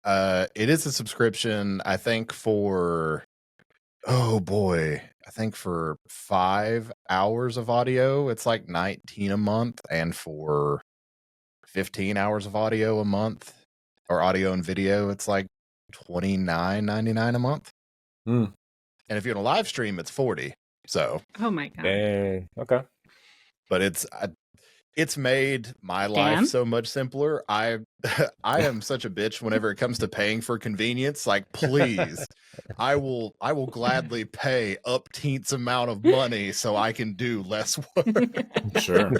It is a subscription, I think for I think for 5 hours of audio, it's like 19 a month, and for 15 hours of audio a month, or audio and video, it's like $29.99 a month. Mm. And if you're in a live stream, it's 40. So, Oh my god. Dang. Okay. but it's made my life Dan? so much simpler. I am such a bitch whenever it comes to paying for convenience. Like, please, I will gladly pay upteenths amount of money so I can do less work. Sure.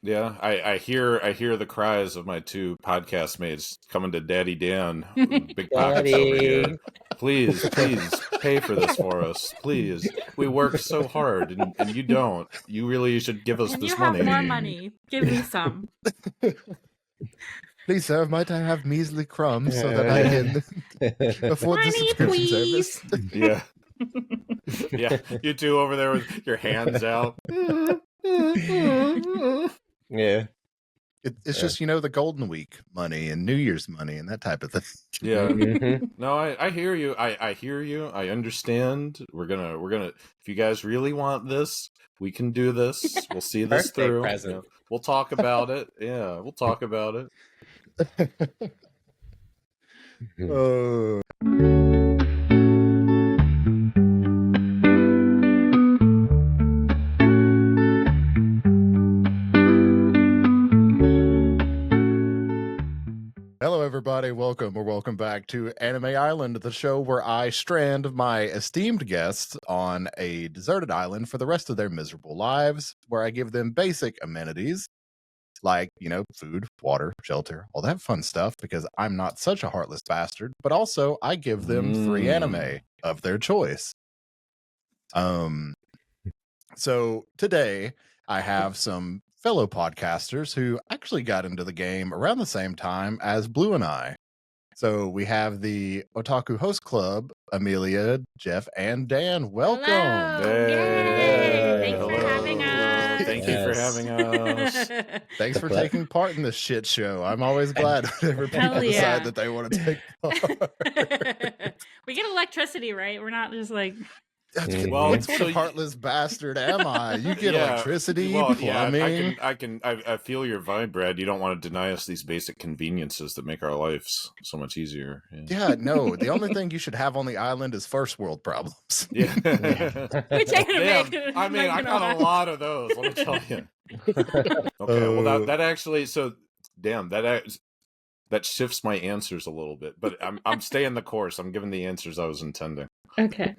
Yeah, I hear the cries of my 2 podcast mates coming to Daddy Dan, big pockets over here. Please pay for this for us, please. We work so hard, and you don't. You really should give us When this you have money. more money, give me some. Please, sir, might I have measly crumbs so that I can afford the Money, subscription please. service? Yeah. Yeah, you 2 over there with your hands out. Yeah. It's just, the Golden Week money and New Year's money and that type of thing. Yeah. Mm-hmm. No, I hear you. I hear you. I understand. We're gonna if you guys really want this, we can do this. We'll see this Birthday through. present. Yeah. We'll talk about it. Yeah, we'll talk about it. Oh. Hello, everybody. Welcome back to Anime Island, the show where I strand my esteemed guests on a deserted island for the rest of their miserable lives, where I give them basic amenities like, food, water, shelter, all that fun stuff, because I'm not such a heartless bastard, but also I give them free anime of their choice. So today I have some fellow podcasters who actually got into the game around the same time as Blue and I. So we have the Otaku Host Club, Amelia, Jeff, and Dan. Welcome. Hello. Yay. Thanks for having us. Thank you for having us. Thanks for taking part in this shit show. I'm always glad whenever people decide that they want to take part. We get electricity, right? We're not just like... Well, what sort of heartless bastard am I? You get electricity, plumbing. I feel your vibe, Brad. You don't want to deny us these basic conveniences that make our lives so much easier. Yeah, no. The only thing you should have on the island is first world problems. Yeah. Which anime? I mean, I got a lot of those. Let me tell you. Okay, well that actually, so damn that shifts my answers a little bit, but I'm staying the course. I'm giving the answers I was intending. Okay.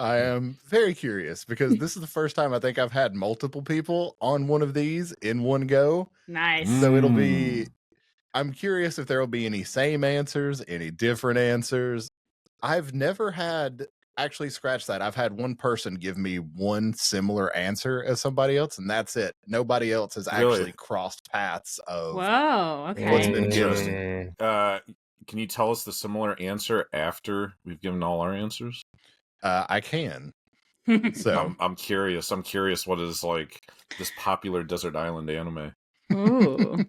I am very curious because this is the first time I think I've had multiple people on one of these in one go. Nice. So I'm curious if there will be any same answers, any different answers. I've never had, actually scratch that, I've had one person give me one similar answer as somebody else, and that's it. Nobody else has actually crossed paths of whoa, okay. what's been given. Can you tell us the similar answer after we've given all our answers? I can. So I'm curious. I'm curious what is like this popular desert island anime. Ooh.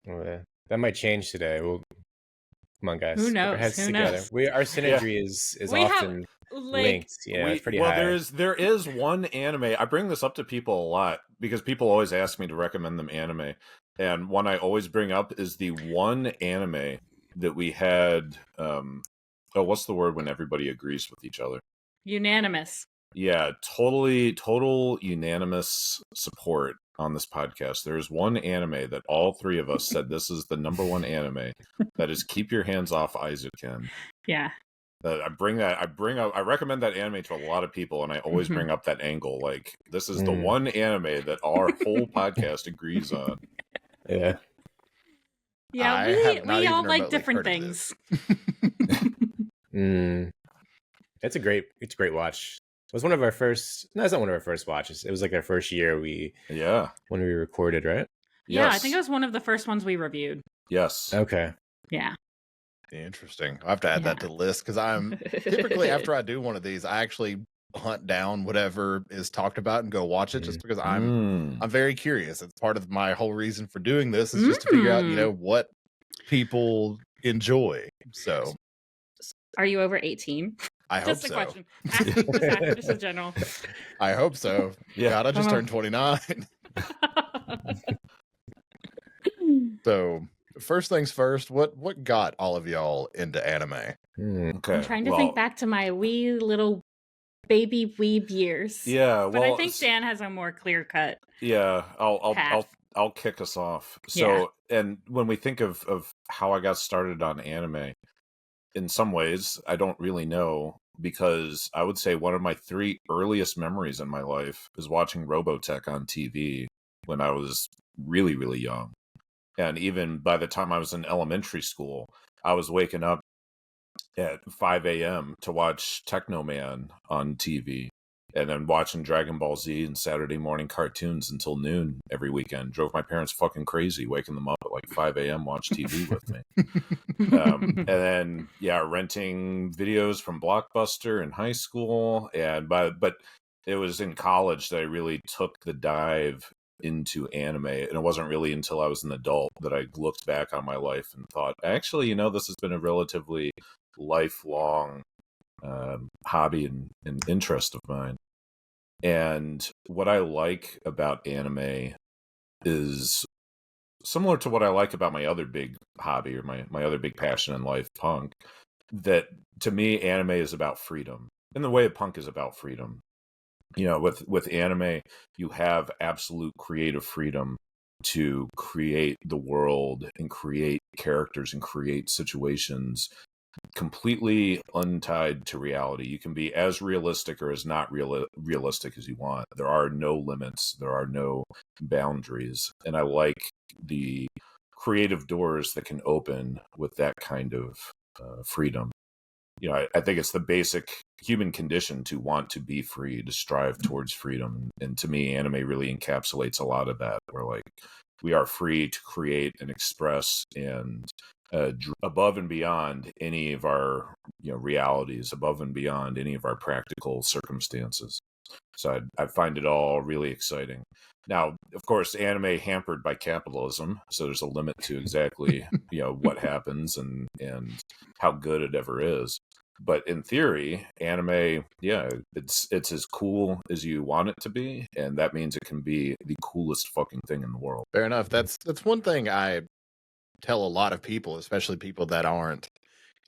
That might change today. Come on, guys. Who knows? Put our heads Who together. knows? Our synergy is often linked. Yeah, it's pretty high. There is one anime. I bring this up to people a lot because people always ask me to recommend them anime, and one I always bring up is the one anime that we had. What's the word when everybody agrees with each other? Unanimous. Yeah, total unanimous support on this podcast. There is one anime that all 3 of us said this is the #1 anime. That is Keep Your Hands Off Aizuken. Yeah. I recommend that anime to a lot of people, and I always bring up that angle. Like, this is the one anime that our whole podcast agrees on. Yeah. Yeah, we all like different things. It's a great watch. It was one of our first. No, it's not one of our first watches. It was like our first year. When we recorded, right? Yeah, Yes. I think it was one of the first ones we reviewed. Yes. Okay. Yeah. Interesting. I'll have to add that to the list because I'm typically after I do one of these, I actually hunt down whatever is talked about and go watch it just because I'm very curious. It's part of my whole reason for doing this is just to figure out, what people enjoy. So, are you over 18? I hope just so. A question. Just a general. I hope so. Yeah. God, I just turned 29. So, first things first, what got all of y'all into anime? Okay. I'm trying to think back to my wee little baby weeb years. Yeah, but I think Dan has a more clear cut. Yeah, I'll kick us off. So, and when we think of how I got started on anime, in some ways, I don't really know, because I would say one of my 3 earliest memories in my life is watching Robotech on TV when I was really, really young. And even by the time I was in elementary school, I was waking up at 5 a.m. to watch Techno Man on TV, and then watching Dragon Ball Z and Saturday morning cartoons until noon every weekend. Drove my parents fucking crazy, waking them up at like 5 a.m. watch TV with me. And then, renting videos from Blockbuster in high school. But it was in college that I really took the dive into anime, and it wasn't really until I was an adult that I looked back on my life and thought, actually, this has been a relatively lifelong hobby and interest of mine. And what I like about anime is similar to what I like about my other big hobby, or my other big passion in life, punk. That, to me, anime is about freedom, in the way punk is about freedom. With anime, you have absolute creative freedom to create the world and create characters and create situations completely untied to reality. You can be as realistic or as not realistic as you want. There are no limits. There are no boundaries. And I like the creative doors that can open with that kind of freedom. I think it's the basic human condition to want to be free, to strive towards freedom. And to me, anime really encapsulates a lot of that. Where we are free to create and express and above and beyond any of our realities, above and beyond any of our practical circumstances. So I find it all really exciting. Now, of course, anime hampered by capitalism, so there's a limit to exactly what happens and how good it ever is. But in theory, anime, it's as cool as you want it to be, and that means it can be the coolest fucking thing in the world. Fair enough. That's one thing I tell a lot of people, especially people that aren't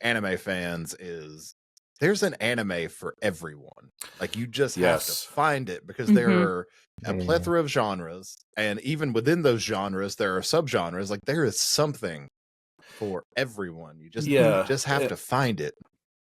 anime fans, is there's an anime for everyone. Like, you just have to find it, because there are a plethora of genres, and even within those genres there are subgenres. Like, there is something for everyone. You just have to find it.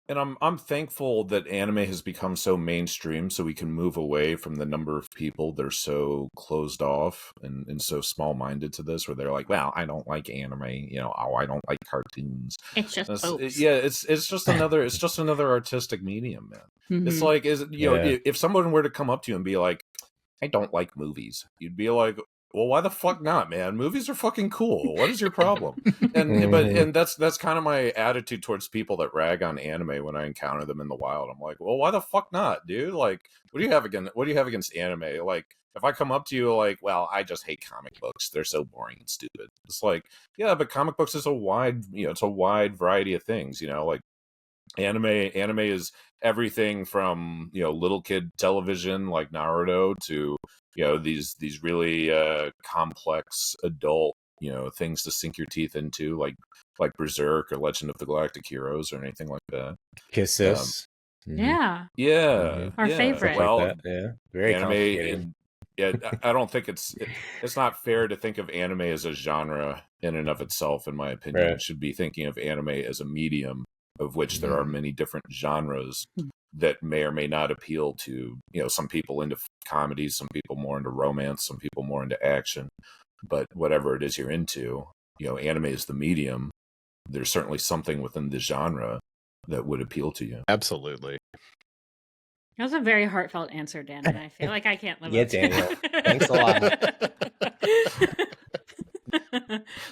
And I'm thankful that anime has become so mainstream, so we can move away from the number of people that are so closed off and so small-minded to this, where they're like, well, I don't like anime, I don't like cartoons. It's just it's just another artistic medium, man. Mm-hmm. It's like, if someone were to come up to you and be like, I don't like movies, you'd be like, well, why the fuck not, man? Movies are fucking cool. What is your problem? And that's kind of my attitude towards people that rag on anime when I encounter them in the wild. I'm like, well, why the fuck not, dude? Like, what do you have against anime? Like, if I come up to you like, well, I just hate comic books, they're so boring and stupid. It's like, yeah, but comic books is a wide variety of things, like anime is everything from little kid television like Naruto to these really complex adult things to sink your teeth into, like Berserk or Legend of the Galactic Heroes or anything like that. Kisses. Our favorite. Well, very anime. I don't think it's not fair to think of anime as a genre in and of itself. In my opinion, It should be thinking of anime as a medium, of which there are many different genres that may or may not appeal to, some people into comedies, some people more into romance, some people more into action. But whatever it is you're into, anime is the medium. There's certainly something within the genre that would appeal to you. Absolutely. That was a very heartfelt answer, Dan, and I feel like I can't live up to Daniel. Thanks a lot.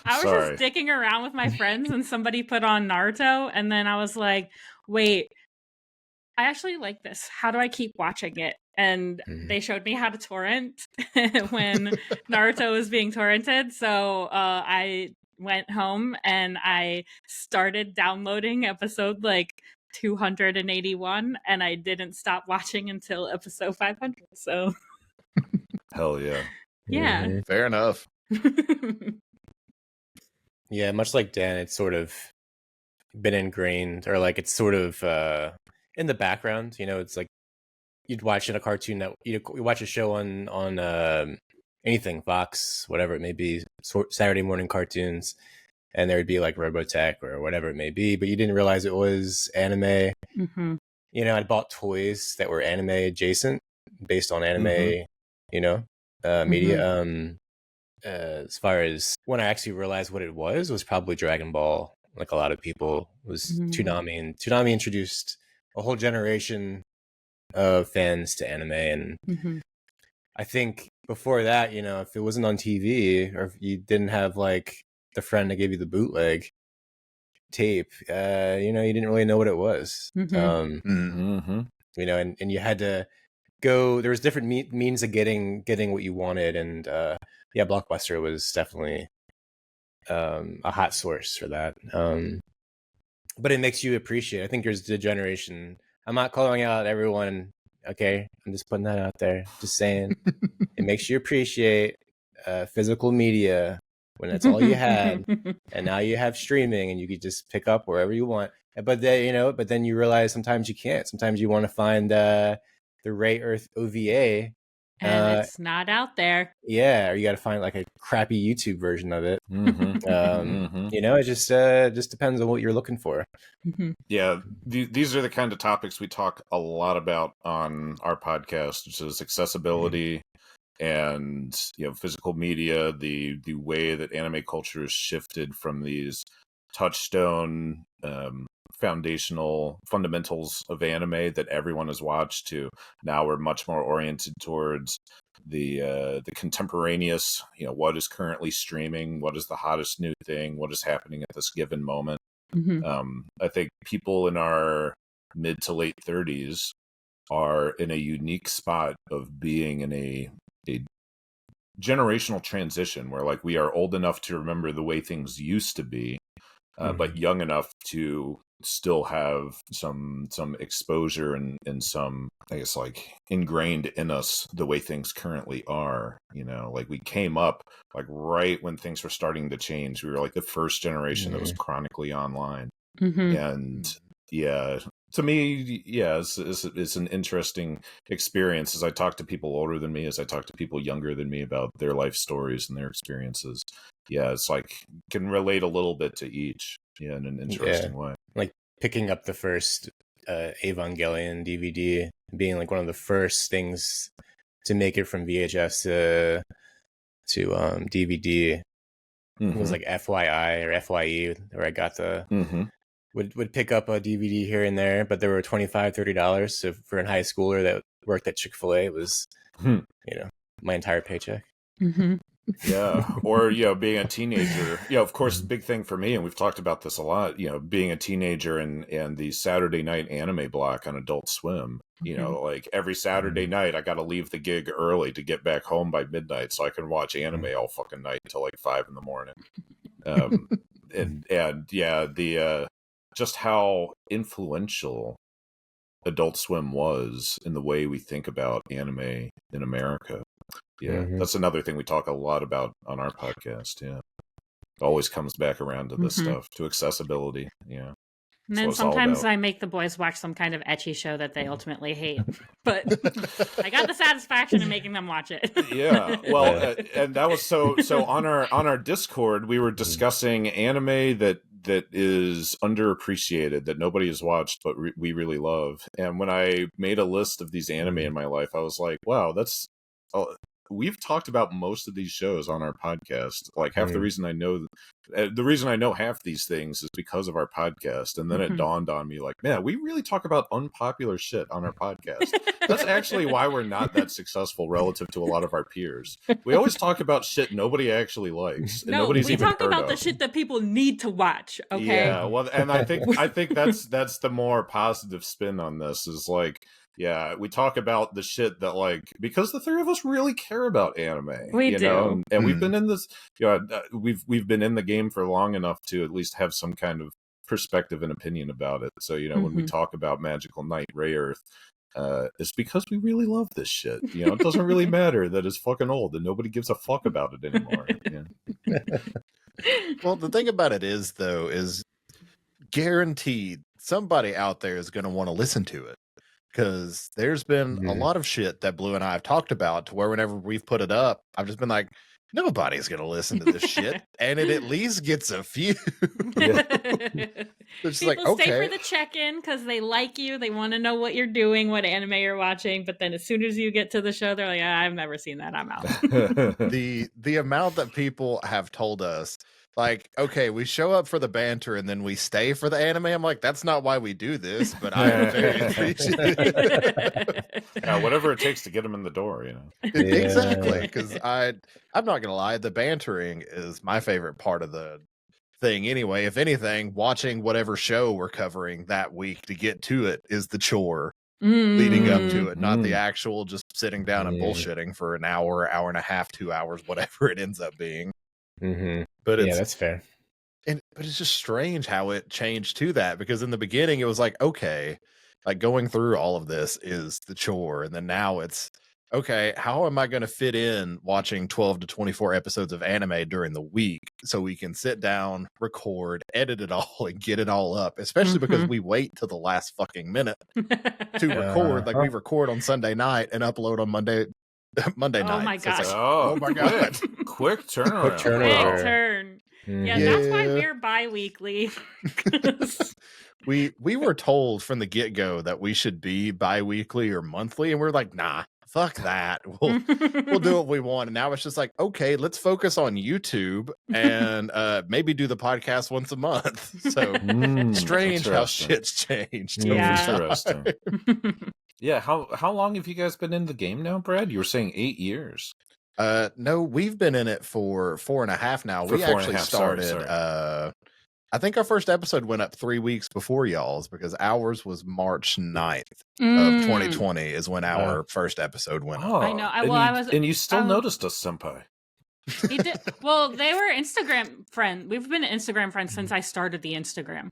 I was just dicking around with my friends and somebody put on Naruto, and then I was like, wait, I actually like this. How do I keep watching it? And they showed me how to torrent when Naruto was being torrented. So I went home and I started downloading episode like 281, and I didn't stop watching until episode 500. So hell yeah. Yeah. Mm-hmm. Fair enough. Yeah, much like Dan, it's sort of been ingrained, or like it's sort of in the background. You know, it's like you'd watch in a cartoon that you watch a show on anything, Fox, whatever it may be, Saturday morning cartoons, and there would be like Robotech or whatever it may be, but you didn't realize it was anime. Mm-hmm. You know, I bought toys that were anime adjacent, based on anime, you know, media. As far as when I actually realized what it was probably Dragon Ball. Like a lot of people, was Toonami, and Toonami introduced a whole generation of fans to anime. And I think before that, you know, if it wasn't on TV, or if you didn't have like the friend that gave you the bootleg tape, you know, you didn't really know what it was. You know, and you had to go, there was different means of getting what you wanted. And yeah, Blockbuster was definitely a hot source for that. But it makes you appreciate, I think there's the generation, I'm not calling out everyone, okay, I'm just putting that out there, just saying, it makes you appreciate physical media when that's all you had, and now you have streaming and you could just pick up wherever you want. But then, you know, but then you realize sometimes you can't. Sometimes you want to find the Ray Earth OVA, and it's not out there. Yeah, or you got to find like a crappy YouTube version of it. You know, it just depends on what you're looking for. Yeah, these are the kind of topics we talk a lot about on our podcast, which is accessibility and, you know, physical media, the way that anime culture has shifted from these touchstone foundational fundamentals of anime that everyone has watched to now we're much more oriented towards the contemporaneous, you know, what is currently streaming, what is the hottest new thing, what is happening at this given moment. I think people in our mid to late 30s are in a unique spot of being in a generational transition where, like, we are old enough to remember the way things used to be, but young enough to still have some exposure and some, I guess, like, ingrained in us the way things currently are. You know, like, we came up like right when things were starting to change. We were like the first generation that was chronically online. And yeah, to me, yeah, it's an interesting experience as I talk to people older than me, as I talk to people younger than me about their life stories and their experiences. Yeah, it's like, can relate a little bit to each, yeah, in an interesting way. Like picking up the first Evangelion DVD, being like one of the first things to make it from VHS to DVD. It was like FYI or FYE, where I got the would pick up a DVD here and there, but there were $25-$30. So for a high schooler that worked at Chick-fil-A, it was you know, my entire paycheck. Yeah, or, you know, being a teenager, you know, of course, big thing for me, and we've talked about this a lot, you know, being a teenager and the Saturday night anime block on Adult Swim. You know, like every Saturday night, I got to leave the gig early to get back home by midnight so I can watch anime all fucking night until like 5 a.m. And yeah, the just how influential Adult Swim was in the way we think about anime in America. Yeah, that's another thing we talk a lot about on our podcast. Yeah, it always comes back around to this stuff, to accessibility. Yeah. And then sometimes I make the boys watch some kind of ecchi show that they ultimately hate, but I got the satisfaction of making them watch it. Yeah, well, and that was so on our Discord, we were discussing anime that is underappreciated, that nobody has watched, but we really love. And when I made a list of these anime in my life, I was like, wow, that's. We've talked about most of these shows on our podcast. Like half the reason I know half these things is because of our podcast. And then it dawned on me, like, man, we really talk about unpopular shit on our podcast. That's actually why we're not that successful relative to a lot of our peers. We always talk about shit nobody actually likes. And nobody's even heard of. We talk about the shit that people need to watch. Okay. Yeah. Well, and I think that's the more positive spin on this, is like, Yeah, we talk about the shit that, like, because the three of us really care about anime. We you do. know? And we've been in this, we've been in the game for long enough to at least have some kind of perspective and opinion about it. So, when we talk about Magical Knight, Ray Earth, it's because we really love this shit. It doesn't really matter that it's fucking old and nobody gives a fuck about it anymore. Well, the thing about it is, though, is guaranteed somebody out there is going to want to listen to it. Because there's been a lot of shit that Blue and I have talked about to where whenever we've put it up, I've just been like, nobody's going to listen to this shit. And it at least gets a few. It's People like, okay. stay for the check-in because they like you. They want to know what you're doing, what anime you're watching. But then as soon as you get to the show, they're like, I've never seen that. I'm out. The amount that people have told us, like, okay, we show up for the banter and then we stay for the anime. I'm like, that's not why we do this, but I am very appreciative. Yeah, whatever it takes to get them in the door, Exactly, because I'm not gonna lie, the bantering is my favorite part of the thing anyway. If anything, watching whatever show we're covering that week to get to it is the chore leading up to it, not the actual just sitting down and bullshitting for an hour and a half, 2 hours, whatever it ends up being. But yeah, that's fair. But it's just strange how it changed to that, because in the beginning it was like, okay, like going through all of this is the chore, and then now it's okay, how am I going to fit in watching 12 to 24 episodes of anime during the week so we can sit down, record, edit it all, and get it all up, especially because we wait till the last fucking minute to record. Like, we record on Sunday night and upload on Monday night. Oh my So it's gosh. like, oh my god. Quick turnaround. Quick turn. Yeah, that's why we're bi-weekly. We were told from the get-go that we should be bi-weekly or monthly, and we're like, nah, fuck that. We'll do what we want. And now it's just like, okay, let's focus on YouTube and maybe do the podcast once a month. So strange how shit's changed. Yeah. Interesting. Yeah, how long have you guys been in the game now, Brad? You were saying 8 years. No, we've been in it for 4.5 now. For we actually 4.5, started sorry. I think our first episode went up 3 weeks before y'all's, because ours was March 9th of 2020 is when our first episode went up. I know. And you still noticed us, senpai. He did. Well, they were Instagram friends. We've been Instagram friends since I started the Instagram.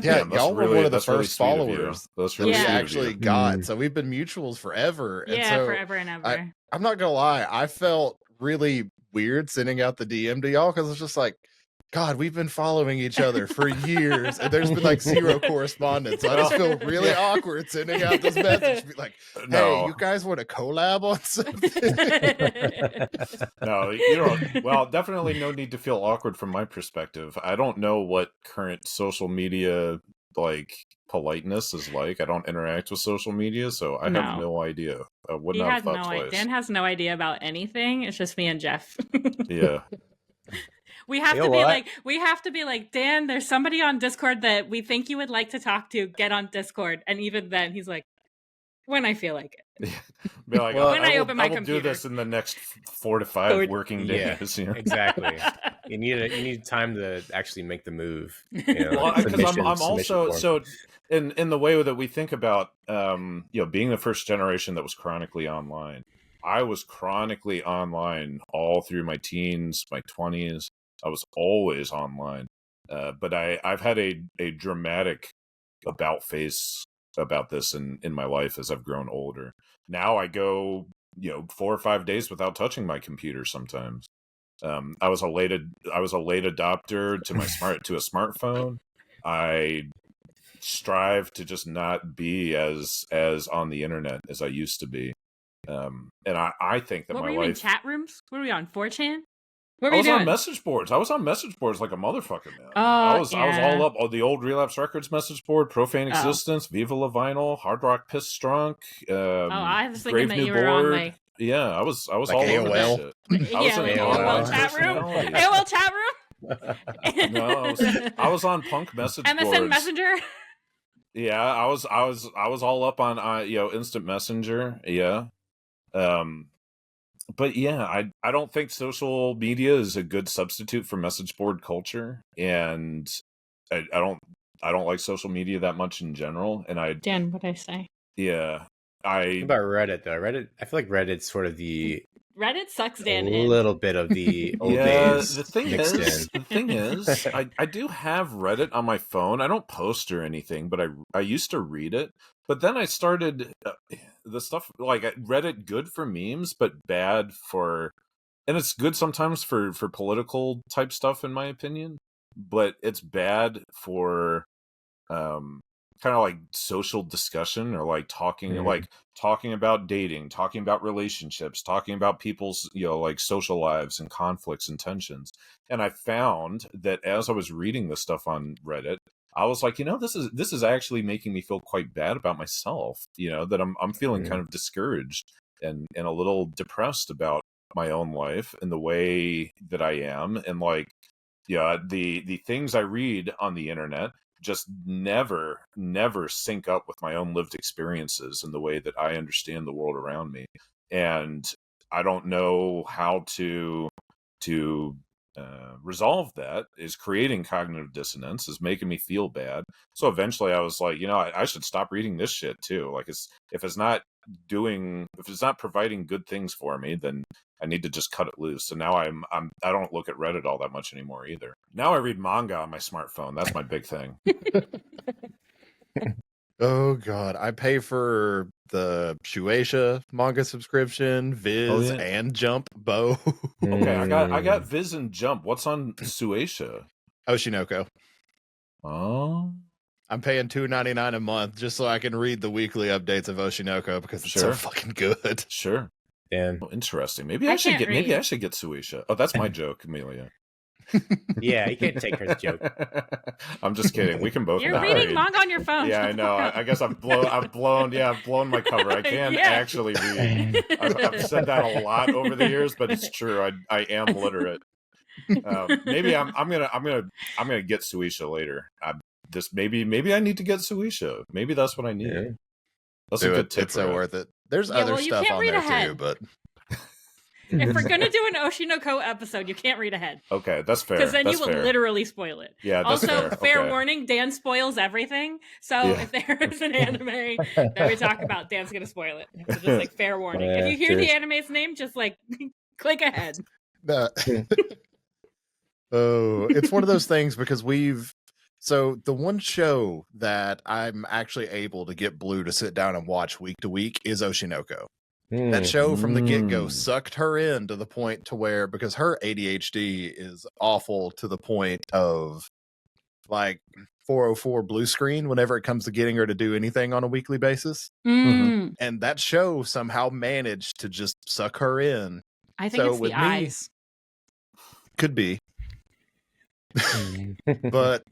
Yeah, y'all were one of the first followers that we actually got. So we've been mutuals forever. Yeah, and so forever and ever. I'm not gonna lie, I felt really weird sending out the DM to y'all, because it's just like, God, we've been following each other for years, and there's been like zero correspondence. So I just feel really awkward sending out this message, be like, "Hey, you guys want to collab on something?" No, well, definitely no need to feel awkward from my perspective. I don't know what current social media like politeness is like. I don't interact with social media, so I have no idea. I would not have thought twice. Dan has no idea about anything. It's just me and Jeff. Yeah. We have to be like, Dan, there's somebody on Discord that we think you would like to talk to. Get on Discord. And even then, he's like, when I feel like it. Be like, when I open my computer. I will do this in the next 4 to 5 working days. Yeah, exactly. You need time to actually make the move. Well, because I'm also so in the way that we think about being the first generation that was chronically online. I was chronically online all through my teens, my 20s. I was always online, but I've had a dramatic about face about this in my life as I've grown older. Now I go 4 or 5 days without touching my computer sometimes. I was a late adopter to a smartphone. I strive to just not be as on the internet as I used to be. And I think that what my were you life in chat rooms? What were we on 4chan? I was on message boards. I was on message boards like a motherfucker, man. I was all up on the old Relapse Records message board, Profane Existence, Viva La Vinyl, Hard Rock Piss Drunk. I was thinking Brave that New you were Board. on like... Yeah, I was like all AOL. over that shit. I was in AOL chat room. AOL chat room. No, I was on punk message MSN boards. Messenger. Yeah, I was all up on Instant Messenger. Yeah. But yeah, I don't think social media is a good substitute for message board culture, and I don't like social media that much in general. And Dan, what'd I say? Yeah. What about Reddit though? I feel like Reddit's sort of the Reddit sucks Dan a in. little bit of the old Yeah, days. the thing is, I do have Reddit on my phone. I don't post or anything, but I used to read it. But then I started the stuff like Reddit good for memes, but bad for, and it's good sometimes for political type stuff in my opinion, but it's bad for kind of like social discussion or like talking about dating, talking about relationships, talking about people's, like social lives and conflicts and tensions. And I found that as I was reading this stuff on Reddit, I was like, this is actually making me feel quite bad about myself, that I'm feeling kind of discouraged and a little depressed about my own life and the way that I am. And like, the things I read on the internet just never sync up with my own lived experiences and the way that I understand the world around me. And I don't know how to resolve that. Is creating cognitive dissonance, is making me feel bad. So eventually I was like, I should stop reading this shit too. Like if it's not providing good things for me, then I need to just cut it loose. So now I don't look at Reddit all that much anymore either. Now I read manga on my smartphone. That's my big thing. Oh God, I pay for the Shueisha manga subscription, Viz, and Jump both. Okay, I got Viz and Jump. What's on Shueisha? Oshinoko. Oh. I'm paying $2.99 a month just so I can read the weekly updates of Oshinoko because it's so fucking good. Sure. Damn. Oh, interesting. Maybe I should get Shueisha. Oh, that's my joke, Amelia. Yeah, you can't take her joke. I'm just kidding. We can both. You're reading manga on your phone. Yeah, I know. I guess I've blown my cover. I can actually read. I've said that a lot over the years, but it's true. I am literate. Maybe I'm gonna get Shueisha later. Maybe I need to get Shueisha. Maybe that's what I need. Yeah. That's a good tip. It's so worth it. There's other stuff on there too, but if we're gonna do an Oshinoko episode, you can't read ahead. Okay, that's fair. Because then you will literally spoil it. Yeah, that's also, fair okay. warning, Dan spoils everything. So if there is an anime that we talk about, Dan's gonna spoil it. So just like fair warning. If you hear the anime's name, just like click ahead. Oh, it's one of those things because so the one show that I'm actually able to get Blue to sit down and watch week to week is Oshinoko. That show from the get-go sucked her in to the point to where, because her ADHD is awful to the point of like 404 blue screen whenever it comes to getting her to do anything on a weekly basis. And that show somehow managed to just suck her in. I think it's the eyes. Could be. But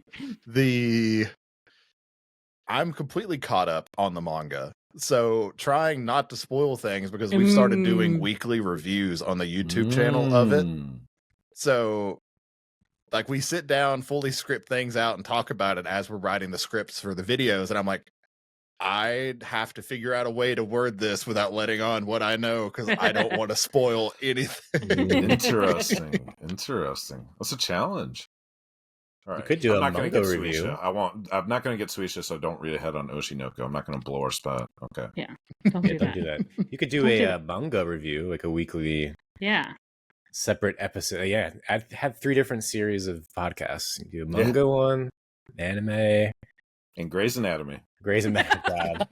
I'm completely caught up on the manga. So trying not to spoil things because we've started doing weekly reviews on the YouTube channel of it. So like we sit down, fully script things out and talk about it as we're writing the scripts for the videos. And I'm like, I'd have to figure out a way to word this without letting on what I know because I don't want to spoil anything. Interesting. That's a challenge. All right. You could do a manga review. I'm not going to get Shueisha, so don't read ahead on Oshinoko. I'm not going to blow our spot. Okay. Yeah. Don't do that. You could do a manga review, like a weekly. Yeah. Separate episode. Yeah. I've had 3 different series of podcasts. You do a manga one, anime, and Grey's Anatomy. Grey's Anatomy. God.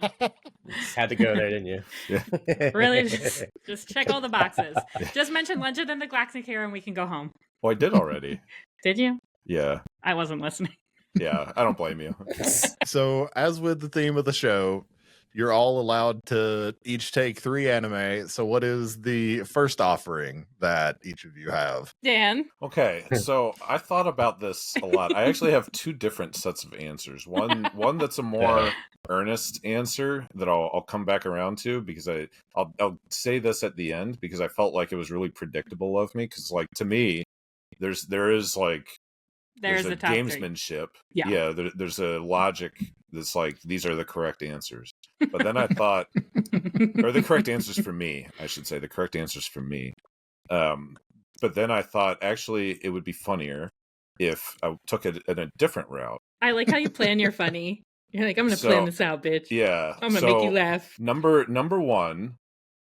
Had to go there, didn't you? Yeah. Really? Just check all the boxes. Just mention Legend and the Galactic Hero and we can go home. Well, I did already. Did you? Yeah. I wasn't listening. Yeah, I don't blame you. So, as with the theme of the show, you're all allowed to each take 3 anime. So, what is the first offering that each of you have? Dan? Okay, so I thought about this a lot. I actually have 2 different sets of answers. One that's a more earnest answer that I'll come back around to because I'll say this at the end because I felt like it was really predictable of me. Because like to me, there's a gamesmanship. Yeah, there's a logic that's like, these are the correct answers. But then I thought, or the correct answers for me, I should say, the correct answers for me. But then I thought, actually, it would be funnier if I took it in a different route. I like how you plan your funny. You're like, I'm gonna plan this out, bitch. Yeah. I'm gonna make you laugh. Number one,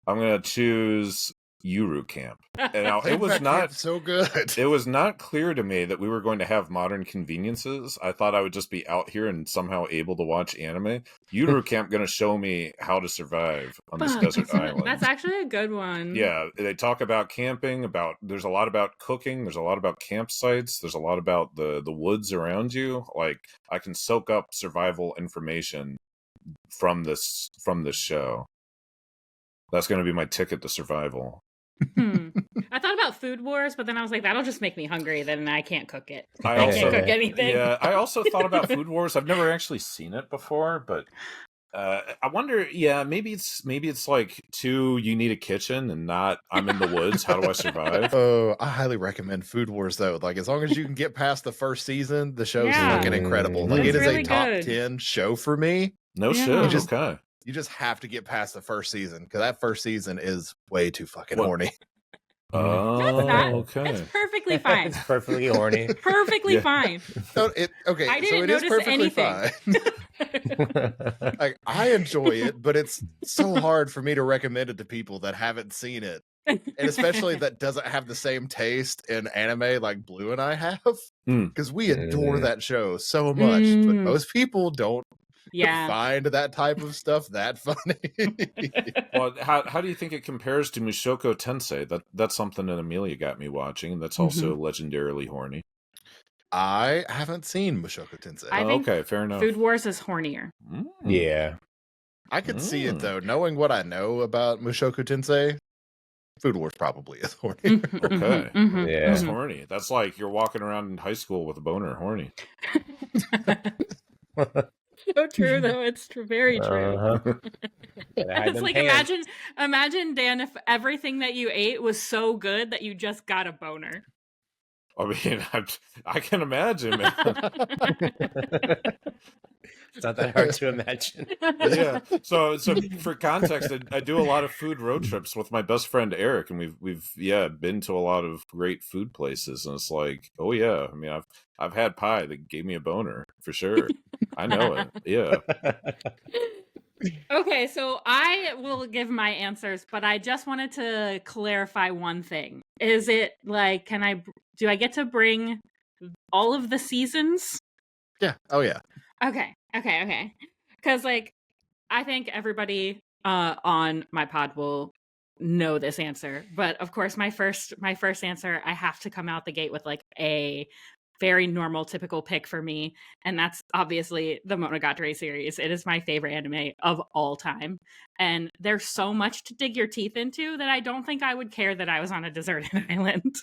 I'm gonna choose Yuru Camp. And now it was not so good. It was not clear to me that we were going to have modern conveniences. I thought I would just be out here and somehow able to watch anime. Yuru Camp going to show me how to survive on this desert island. That's actually a good one. Yeah, they talk about camping. There's a lot about cooking. There's a lot about campsites. There's a lot about the woods around you. Like, I can soak up survival information from this show. That's going to be my ticket to survival. I thought about Food Wars, but then I was like, that'll just make me hungry. Then I can't cook it. I can't cook anything. Yeah, I also thought about Food Wars. I've never actually seen it before, but I wonder. Yeah, maybe it's like you need a kitchen and not I'm in the woods. How do I survive? Oh, I highly recommend Food Wars though. Like, as long as you can get past the first season, the show's fucking incredible. Like, it is really a top 10 show for me. No shit. Okay. You just have to get past the first season because that first season is way too fucking horny. Oh, okay. It's perfectly fine. It's perfectly horny. Perfectly fine. So I didn't notice anything. Like, I enjoy it, but it's so hard for me to recommend it to people that haven't seen it, and especially that doesn't have the same taste in anime like Blue and I have, because we adore that show so much, but most people don't. Find that type of stuff that funny. Well, how do you think it compares to Mushoku Tensei? That's something that Amelia got me watching. That's also legendarily horny. I haven't seen Mushoku Tensei. I think okay, fair enough. Food Wars is hornier. Yeah, I could see it though. Knowing what I know about Mushoku Tensei, Food Wars probably is horny. Okay, yeah, it's horny. That's like you're walking around in high school with a boner, horny. So true, though. It's very true. It's like imagine, Dan, if everything that you ate was so good that you just got a boner. I mean, I can imagine, man. It's not that hard to imagine. Yeah. So for context, I do a lot of food road trips with my best friend Eric, and we've been to a lot of great food places, and it's like, oh yeah, I mean, I've had pie that gave me a boner for sure. I know it. Yeah. Okay, so I will give my answers, but I just wanted to clarify one thing. Is it like, do I get to bring all of the seasons? Yeah. Oh yeah. Okay. Because like, I think everybody on my pod will know this answer, but of course, my first answer, I have to come out the gate with like a very normal, typical pick for me, and that's obviously the Monogatari series. It is my favorite anime of all time, and there's so much to dig your teeth into that I don't think I would care that I was on a deserted island.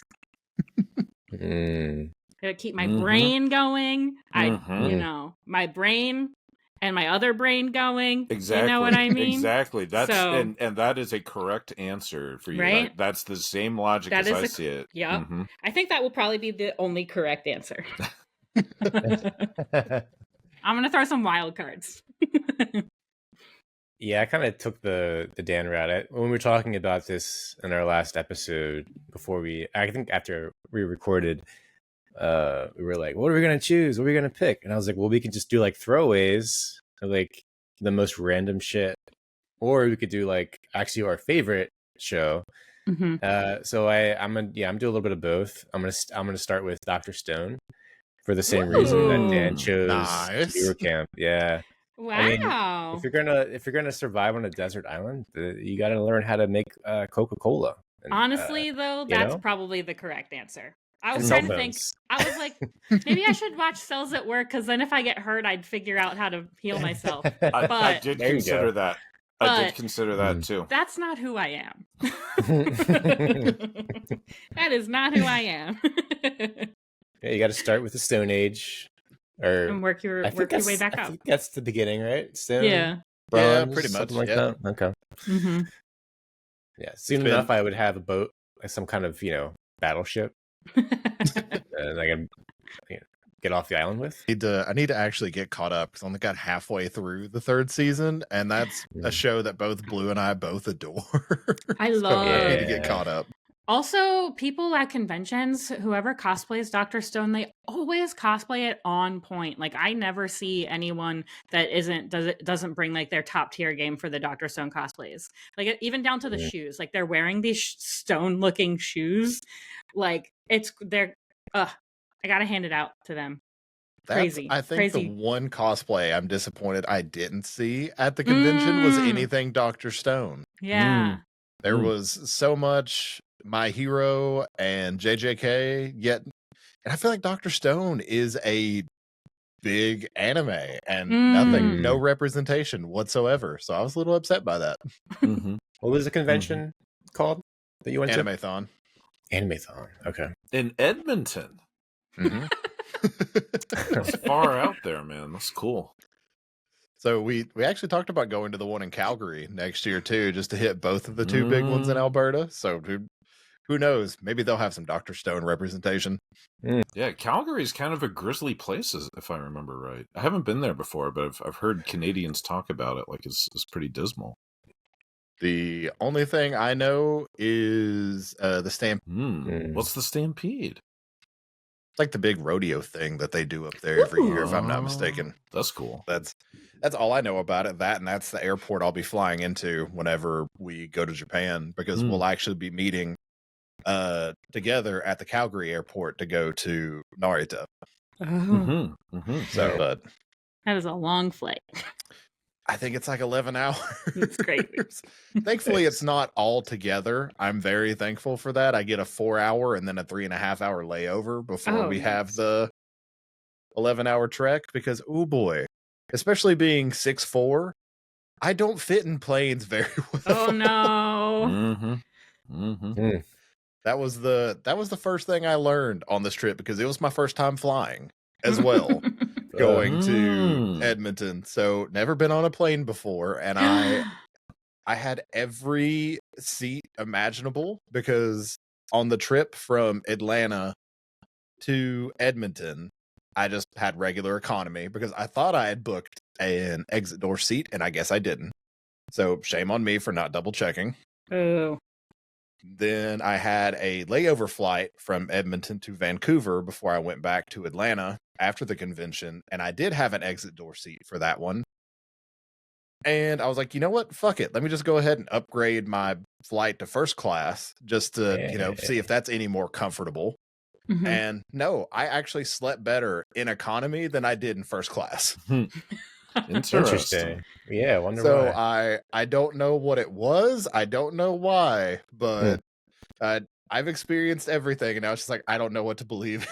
It would keep my brain going. My brain and my other brain going. Exactly. You know what I mean? Exactly. That's and that is a correct answer for you. Right? That's the same logic as I see it. Yeah. I think that will probably be the only correct answer. I'm gonna throw some wild cards. Yeah, I kind of took the Dan route. When we were talking about this in our last episode, I think after we recorded, we were like, what are we going to choose? What are we going to pick? And I was like, well, we can just do like throwaways, or like the most random shit, or we could do like actually our favorite show. So I'm gonna do a little bit of both. I'm gonna start with Dr. Stone for the same reason that Dan chose Yuru Camp. Yeah. Wow. I mean, if you're gonna survive on a desert island, you got to learn how to make Coca-Cola. And, honestly, though, that's probably the correct answer. I was trying to think. I was like, maybe I should watch Cells at Work, because then if I get hurt, I'd figure out how to heal myself. I did consider that. I did consider that too. That's not who I am. That is not who I am. Yeah, you got to start with the Stone Age. And work your way back up. I think that's the beginning, right? Stone, yeah. Bronze, pretty much. Like that. Okay. Yeah, soon enough, I would have a boat, like some kind of battleship, and I can get off the island with. I need to actually get caught up because I only got halfway through the third season, and that's a show that both Blue and I both adore. I love. I need to get caught up. Also, people at conventions, whoever cosplays Dr. Stone, they always cosplay it on point. Like, I never see anyone that doesn't bring like their top tier game for the Dr. Stone cosplays. Like, even down to the shoes. Like, they're wearing these stone looking shoes. Like, I gotta hand it out to them. Crazy. I think Crazy. the one cosplay I'm disappointed I didn't see at the convention was anything Dr. Stone. Yeah. There was so much My Hero and JJK, yet, and I feel like Dr. Stone is a big anime and no representation whatsoever. So I was a little upset by that. What was the convention called that you went to? Animathon. Animathon. Okay. In Edmonton. That's far out there, man. That's cool. So we actually talked about going to the one in Calgary next year too, just to hit both of the two big ones in Alberta. So who knows? Maybe they'll have some Dr. Stone representation. Yeah, Calgary is kind of a grisly place, if I remember right. I haven't been there before, but I've heard Canadians talk about it like it's pretty dismal. The only thing I know is the Stampede. What's the Stampede? It's like the big rodeo thing that they do up there every year, if I'm not mistaken. That's cool. That's all I know about it. That, and that's the airport I'll be flying into whenever we go to Japan, because we'll actually be meeting together at the Calgary airport to go to Narita. So, but that is a long flight. I think it's like 11 hours. It's crazy. Thankfully, it's not all together. I'm very thankful for that. I get a 4-hour and then a 3.5 hour layover before we have the 11-hour trek, because, oh boy, especially being 6'4", I don't fit in planes very well. Oh no. That was the first thing I learned on this trip, because it was my first time flying as well. Going to Edmonton, so never been on a plane before, and I had every seat imaginable, because on the trip from Atlanta to Edmonton, I just had regular economy because I thought I had booked an exit door seat, and I guess I didn't. So shame on me for not double checking. Oh. Then I had a layover flight from Edmonton to Vancouver before I went back to Atlanta after the convention, and I did have an exit door seat for that one. And I was like, you know what? Fuck it. Let me just go ahead and upgrade my flight to first class just to, see if that's any more comfortable. And no, I actually slept better in economy than I did in first class. Interesting. Yeah, I wonder so why. I don't know what it was. I don't know why, but I've experienced everything, and I was just like, I don't know what to believe.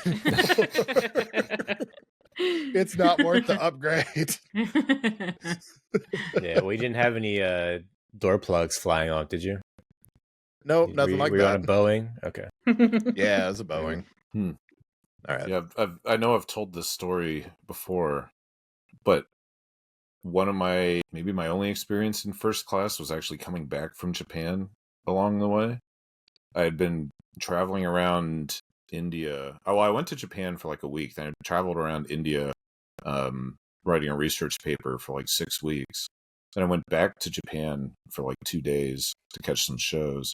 It's not worth the upgrade. Yeah, we didn't have any door plugs flying off, did you? Nope, nothing like that. Were you on a Boeing? Okay. Yeah, it was a Boeing. All right. Yeah, I know I've told this story before, but one of my only experience in first class was actually coming back from Japan along the way. I had been traveling around India. Oh, I went to Japan for like a week. Then I traveled around India, writing a research paper for like 6 weeks. Then I went back to Japan for like 2 days to catch some shows.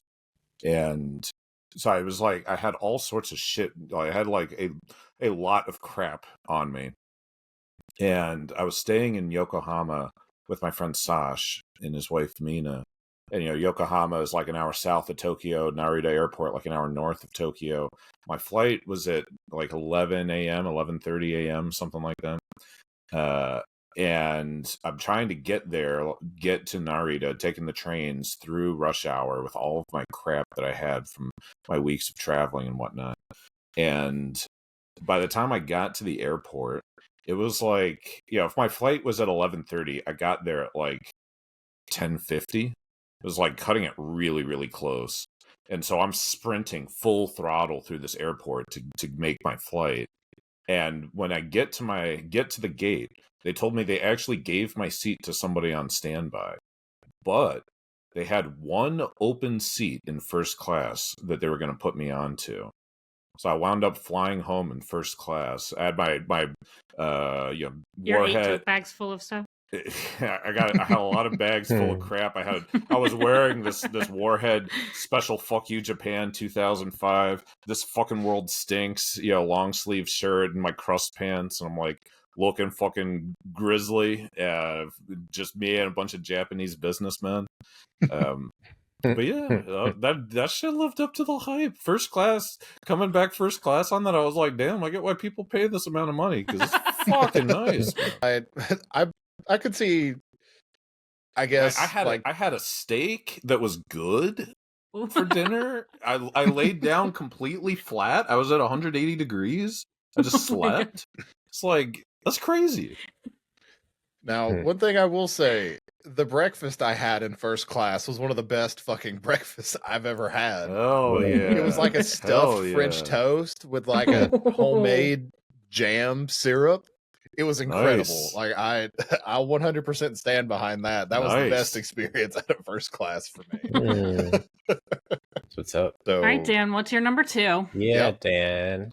And so I was like, I had all sorts of shit. I had like a lot of crap on me. And I was staying in Yokohama with my friend Sash and his wife Mina. And, Yokohama is like an hour south of Tokyo, Narita Airport, like an hour north of Tokyo. My flight was at like 11 a.m., 11:30 a.m., something like that. And I'm trying to get to Narita, taking the trains through rush hour with all of my crap that I had from my weeks of traveling and whatnot. And by the time I got to the airport, it was like, if my flight was at 11:30, I got there at like 10:50. It was like cutting it really, really close. And so I'm sprinting full throttle through this airport to make my flight. And when I get to the gate, they told me they actually gave my seat to somebody on standby. But they had one open seat in first class that they were going to put me onto. So I wound up flying home in first class. I had my your 8 warhead tote bags full of stuff. I had a lot of bags full of crap. I was wearing this Warhead special fuck you Japan 2005. This fucking world stinks, long sleeve shirt and my crust pants, and I'm like looking fucking grizzly. Just me and a bunch of Japanese businessmen. But yeah, that shit lived up to the hype. First class, coming back first class on that, I was like, damn, I get why people pay this amount of money, because it's fucking nice. I could see. I guess I had a steak that was good for dinner. I laid down completely flat. I was at 180 degrees. I just slept. It's like, that's crazy. Now, one thing I will say, the breakfast I had in first class was one of the best fucking breakfasts I've ever had. Oh yeah. It was like a stuffed French toast with like a homemade jam syrup. It was incredible. Nice. Like I 100% stand behind that. That was the best experience out of first class for me. That's what's up. So, all right, Dan, what's your number 2? Yeah, Dan.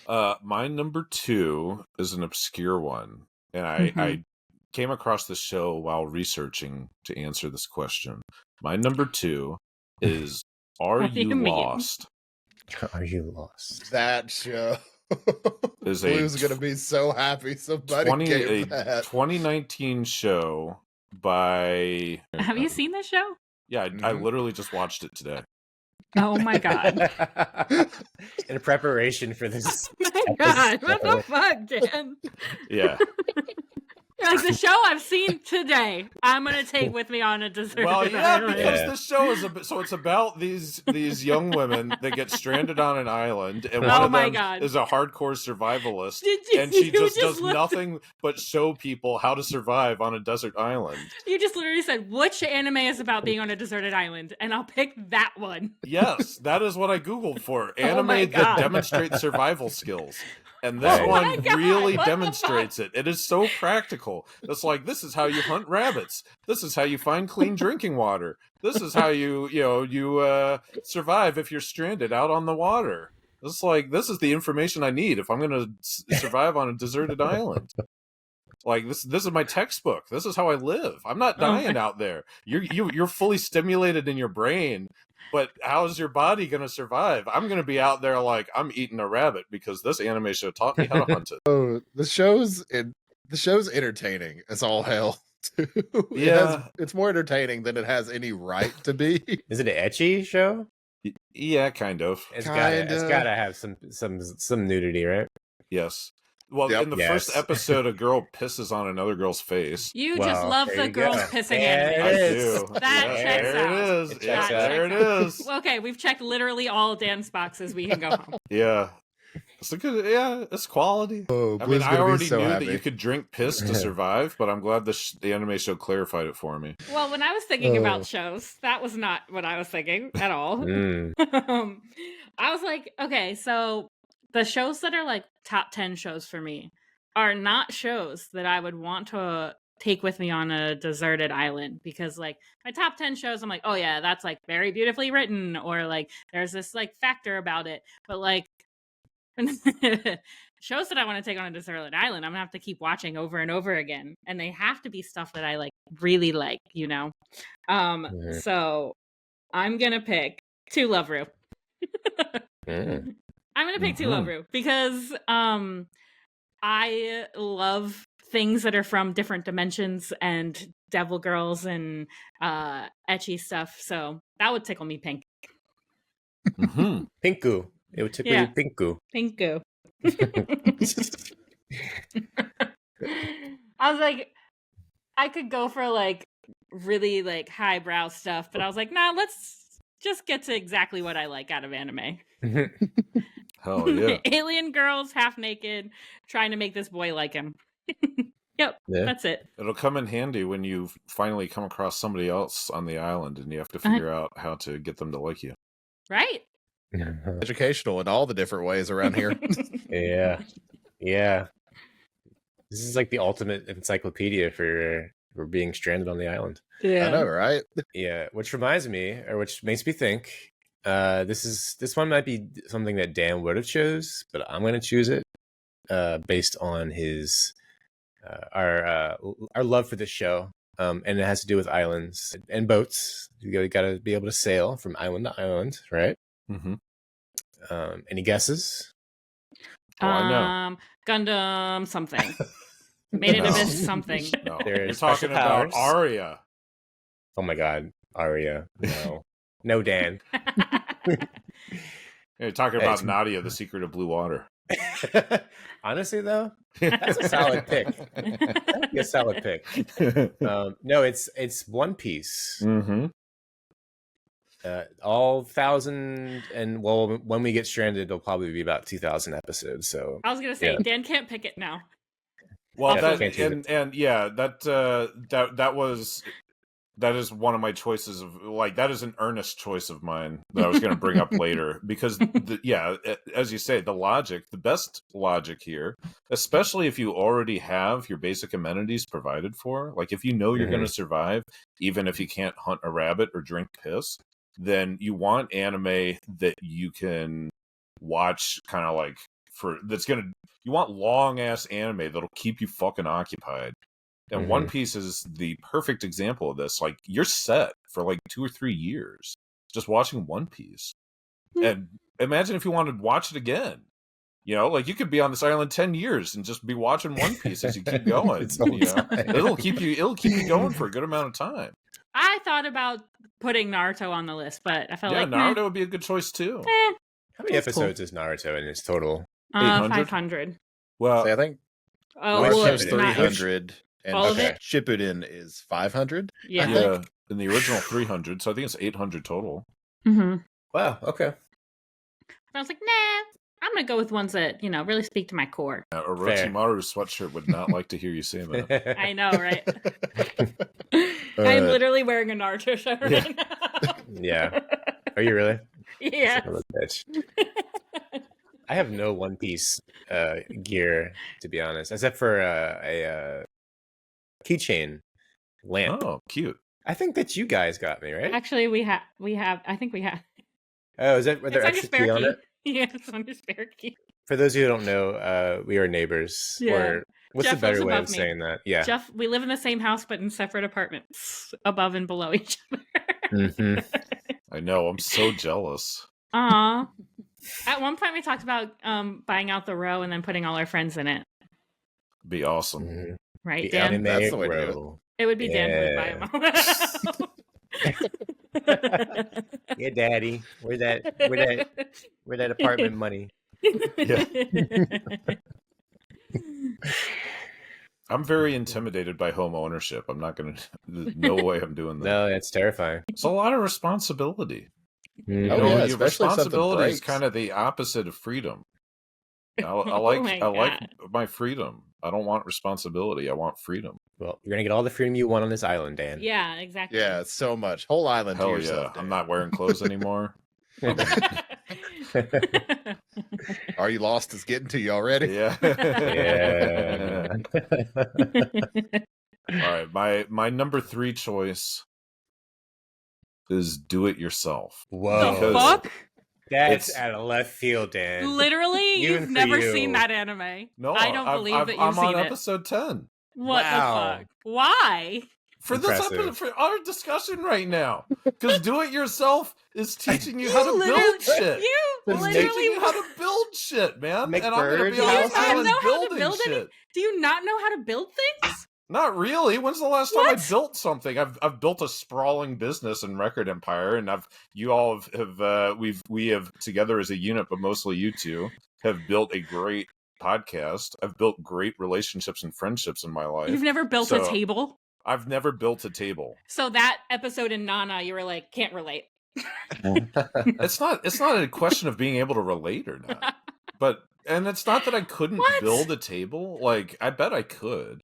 My number 2 is an obscure one, and I came across the show while researching to answer this question. My number 2 is Are You Lost? Are You Lost? That show. Blue's gonna be so happy somebody gave that. 2019 show by. Have you seen this show? Yeah, I literally just watched it today. Oh my god! In preparation for this. Oh my god! What the fuck, Dan? Yeah. Like the show I've seen today, I'm gonna take with me on a deserted island. Because this show is it's about these young women that get stranded on an island, and one of them is a hardcore survivalist, and she just does nothing but show people how to survive on a desert island. You just literally said, which anime is about being on a deserted island, and I'll pick that one. Yes, that is what I Googled for. Anime that demonstrate survival skills. And this one really demonstrates it. It is so practical. It's like, this is how you hunt rabbits. This is how you find clean drinking water. This is how you survive if you're stranded out on the water. It's like, this is the information I need if I'm going to survive on a deserted island. Like, this is my textbook. This is how I live. I'm not dying out there. You're fully stimulated in your brain. But how is your body going to survive? I'm going to be out there like I'm eating a rabbit because this anime show taught me how to hunt it. Oh, the show's entertaining as all hell. Yeah, it's more entertaining than it has any right to be. Is it an ecchi show? Yeah, kind of. It's gotta have some nudity, right? Yes. Well, in the first episode, a girl pisses on another girl's face. You just love the girls pissing anime. I do. That checks out. There it is. Okay, we've checked literally all Dan's boxes. We can go home. Yeah. It's quality. Oh, I mean, I already knew that you could drink piss to survive, but I'm glad the anime show clarified it for me. Well, when I was thinking about shows, that was not what I was thinking at all. I was like, okay, so the shows that are like top 10 shows for me are not shows that I would want to take with me on a deserted island, because like my top 10 shows, I'm like, oh yeah, that's like very beautifully written, or like there's this like factor about it. But like shows that I want to take on a deserted island, I'm gonna have to keep watching over and over again, and they have to be stuff that I like really like, So I'm gonna pick To Love Ru. I'm gonna pick To Love Ru because I love things that are from different dimensions and devil girls and ecchi stuff, so that would tickle me pink. Pinku. It would tickle you pinku. Pinku. I was like, I could go for like really like highbrow stuff, but I was like, nah, let's just get to exactly what I like out of anime. Hell yeah. Alien girls, half naked, trying to make this boy like him. Yep, that's it. It'll come in handy when you finally come across somebody else on the island and you have to figure out how to get them to like you. Right? Educational in all the different ways around here. Yeah. This is like the ultimate encyclopedia for being stranded on the island. Yeah, I know, right? Yeah, which reminds me, or which makes me think, this one might be something that Dan would have chose, but I'm going to choose it based on his our love for this show, and it has to do with islands and boats. You got to be able to sail from island to island, right? Mm-hmm. Any guesses? Oh, I know. Gundam something. Made in Abyss something. No. There's You're talking special powers. about Arya. Oh my God, Arya! No, Dan. You're talking about Nadia, the Secret of Blue Water. Honestly, though, that's a solid pick. That'd be a solid pick. No, it's One Piece. Mm-hmm. All 1,000, and well, when we get stranded, it'll probably be about 2,000 episodes. So I was gonna say Dan can't pick it now. Well, Yeah, that is one of my choices of that is an earnest choice of mine that I was going to bring up later because as you say, the best logic here, especially if you already have your basic amenities provided for, like if you know you're going to survive, even if you can't hunt a rabbit or drink piss, then you want anime that you can watch kind of like you want long ass anime that'll keep you fucking occupied. And One Piece is the perfect example of this. Like, you're set for like 2 or 3 years just watching One Piece. And imagine if you wanted to watch it again. You know, like you could be on this island 10 years and just be watching One Piece as you keep going. It'll keep you going for a good amount of time. I thought about putting Naruto on the list, but I felt like Naruto would be a good choice too. How many episodes is Naruto in its total? 500. Well, I think it's 300. And all of it? Shippuden is 500. Yeah. In the original 300, so I think it's 800 total. Mm-hmm. Wow. Okay. I was like, nah. I'm gonna go with ones that really speak to my core. Orochimaru's sweatshirt would not like to hear you say that. I know, right? I'm literally wearing a Naruto shirt right now. Yeah. Are you really? Yeah. Bitch. I have no One Piece gear, to be honest, except for a keychain lamp. Oh, cute. I think that you guys got me, right? Actually, we have. I think we have. Oh, is that were there extra key on it? Yeah, it's on your spare key. For those of you who don't know, we are neighbors. Yeah. Or what's Jeff the better way of me. saying that? Yeah. Jeff, we live in the same house, but in separate apartments, above and below each other. I know. I'm so jealous. Aw. At one point, we talked about buying out the row and then putting all our friends in it. Be awesome. Right, The Dan? anime That's the way to row. It would be Dan who would buy them all. Yeah, Daddy. Where's that apartment money? Yeah. I'm very intimidated by home ownership. I'm not going to. No way I'm doing that. No, that's terrifying. It's a lot of responsibility. Yeah, your responsibility is kind of the opposite of freedom. I like my freedom. I don't want responsibility. I want freedom. Well, you're gonna get all the freedom you want on this island, Dan. Yeah, exactly. Yeah, it's so much. Whole island to Hell yourself. yeah. I'm not wearing clothes anymore. Are You Lost is getting to you already? Yeah. Yeah. All right. My number 3 choice is Do It Yourself. Whoa. The fuck? That's out of left field, Dan. Literally, Even you've for never you. seen that anime. No, I don't believe that you've I'm seen on it. episode 10. What Wow. the fuck? Why? For Impressive. this episode, for our discussion right now, because Do It Yourself is teaching you how to literally- build shit. You It's literally teaching you how to build shit, man. Make and I'm gonna birds be on Do you this not island know how to building build any- shit. Do you not know how to build things? Not really. When's the last time I What? built something? I've built a sprawling business and record empire, and we have together as a unit, but mostly you two have built a great podcast. I've built great relationships and friendships in my life. You've never built a So- table? I've never built a table. So that episode in Nana, you were like, can't relate. It's not a question of being able to relate or not. And it's not that I couldn't What? build a table. Like, I bet I could.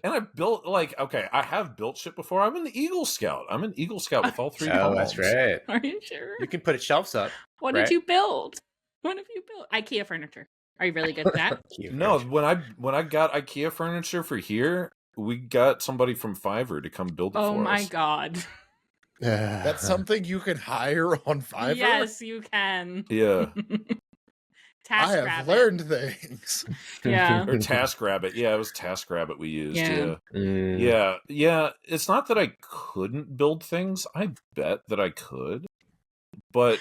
And I built, I have built shit before. I'm an Eagle Scout. I'm an Eagle Scout with all 3 Oh, palms. that's right. Are you sure? You can put shelves up. What right? did you build? What have you built? IKEA furniture. Are you really good at that? No, when I got IKEA furniture for here, we got somebody from Fiverr to come build it Oh for my us. god. That's something you can hire on Fiverr? Yes, you can. Yeah. I have learned things. Yeah. Or TaskRabbit. Yeah, it was TaskRabbit we used. Yeah. Yeah. It's not that I couldn't build things. I bet that I could. But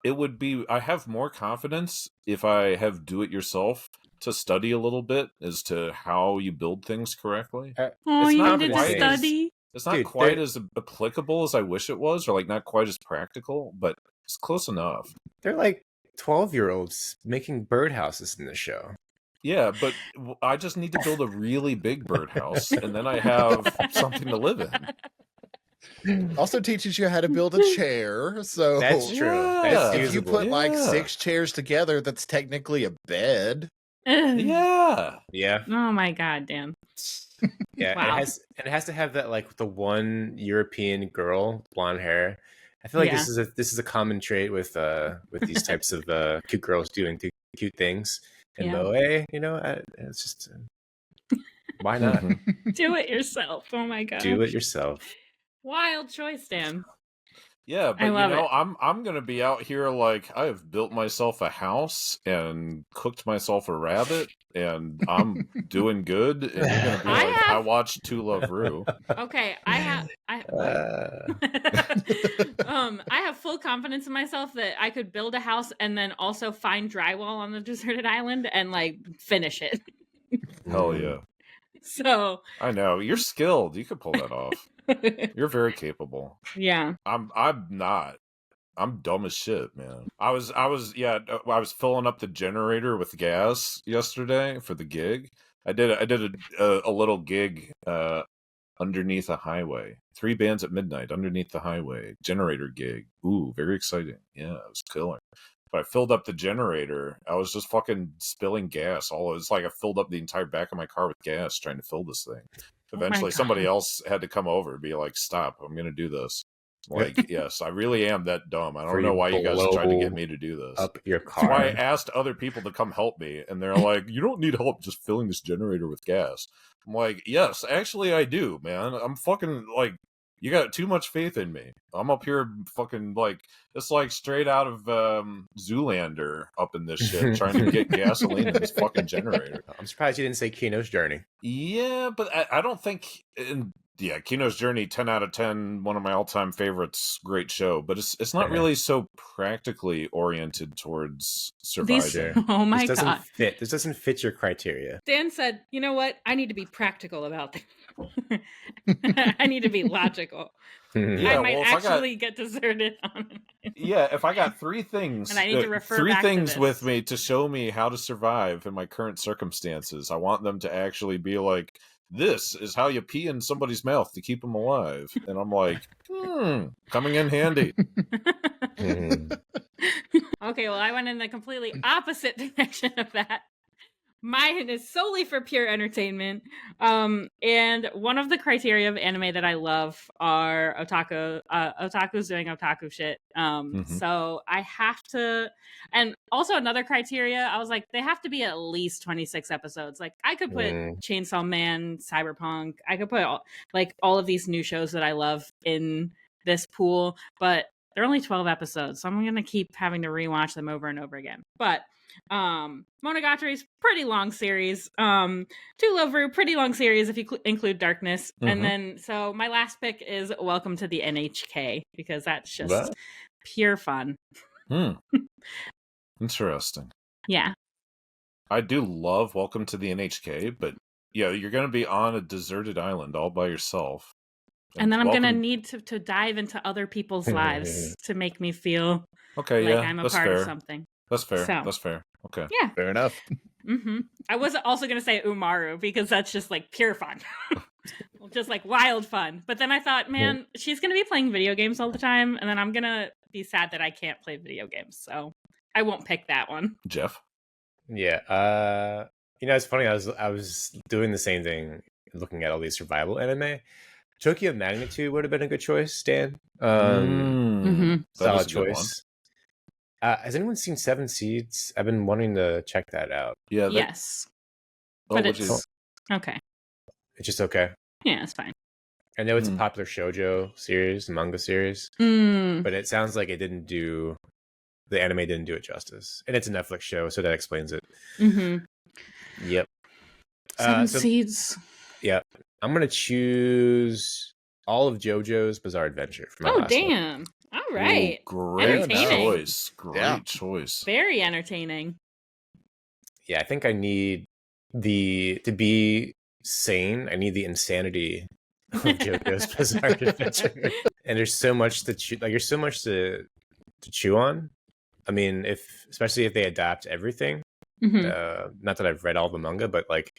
it would be, I have more confidence if I have do-it-yourself to study a little bit as to how you build things correctly. Oh, you needed to study? It's not quite as applicable as I wish it was, or like not quite as practical, but it's close enough. They're like 12-year-olds making birdhouses in the show. Yeah, but I just need to build a really big birdhouse, and then I have something to live in. Also teaches you how to build a chair. So that's true. Yeah. That's if you put like 6 chairs together, that's technically a bed. Yeah. Oh my God, Dan. Yeah, wow. it has to have that like the one European girl, blonde hair. I feel like this is a common trait with these types of cute girls doing cute things. And Moe, it's just why not do it yourself? Oh my God, do it yourself. Wild choice, Dan. Yeah, but I'm gonna be out here like I have built myself a house and cooked myself a rabbit, and I'm doing good. And you're gonna be I watched To Love Ru. Okay, I have full confidence in myself that I could build a house and then also find drywall on the deserted island and like finish it. Hell yeah! So I know you're skilled. You could pull that off. You're very capable. Yeah. I'm not. I'm dumb as shit, man. I was filling up the generator with gas yesterday for the gig. I did a little gig underneath a highway. 3 bands at midnight underneath the highway. Generator gig. Ooh, very exciting. Yeah, it was killer. But I filled up the generator. I was just fucking spilling gas. It's like I filled up the entire back of my car with gas trying to fill this thing. Eventually, somebody else had to come over and be like, "Stop! I'm going to do this." Like, yes, I really am that dumb. I don't know why you guys tried to get me to do this. Up your car. That's why I asked other people to come help me, and they're like, "You don't need help just filling this generator with gas." I'm like, "Yes, actually, I do, man. I'm fucking like, you got too much faith in me. I'm up here fucking like, it's like straight out of Zoolander up in this shit, trying to get gasoline in this fucking generator." I'm surprised you didn't say Kino's Journey. Yeah, but I don't think... Kino's Journey, 10 out of 10, one of my all-time favorites, great show, but it's not really so practically oriented towards surviving. Oh my God. This doesn't fit your criteria. Dan said, you know what? I need to be practical about this. I need to be logical. I might actually get deserted on it. Yeah, if I got 3 things, and I need to refer 3 back things to with me to show me how to survive in my current circumstances, I want them to actually be like, this is how you pee in somebody's mouth to keep them alive. And I'm like, coming in handy. Okay, well, I went in the completely opposite direction of that. Mine is solely for pure entertainment. And one of the criteria of anime that I love are otakus doing otaku shit. So I have to, and also another criteria, I was like, they have to be at least 26 episodes. Like I could put Chainsaw Man, Cyberpunk, I could put all of these new shows that I love in this pool, but they're only 12 episodes. So I'm going to keep having to rewatch them over and over again. But Monogatari's pretty long series. To Love Ru, pretty long series if you include Darkness. And then so my last pick is Welcome to the NHK because that's just pure fun. Interesting. Yeah. I do love Welcome to the NHK, but yeah, you're going to be on a deserted island all by yourself. And then I'm going to need to dive into other people's lives to make me feel like I'm a part of something. That's fair. That's fair. Okay. Yeah. Fair enough. I was also going to say Umaru because that's just like pure fun. Just like wild fun. But then I thought, man, she's going to be playing video games all the time. And then I'm going to be sad that I can't play video games. So I won't pick that one. Jeff? Yeah. It's funny. I was doing the same thing, looking at all these survival anime. Tokyo Magnitude would have been a good choice, Dan. Solid choice. Has anyone seen Seven Seeds? I've been wanting to check that out. Yeah. Yes. But it's okay. It's just okay. Yeah, it's fine. I know it's a popular shoujo series, manga series, but it sounds like it didn't do the anime didn't do it justice, and it's a Netflix show, so that explains it. Yep. Seven Seeds. Yeah, I'm gonna choose all of JoJo's Bizarre Adventure for my last damn. one. All right. Ooh, great choice. Yeah. Choice. Very entertaining. Yeah, I think I need to be sane. I need the insanity of JoJo's Bizarre Adventure. And there's so much to chew. Like, there's so much to chew on. I mean, especially if they adapt everything. Not that I've read all the manga, but like,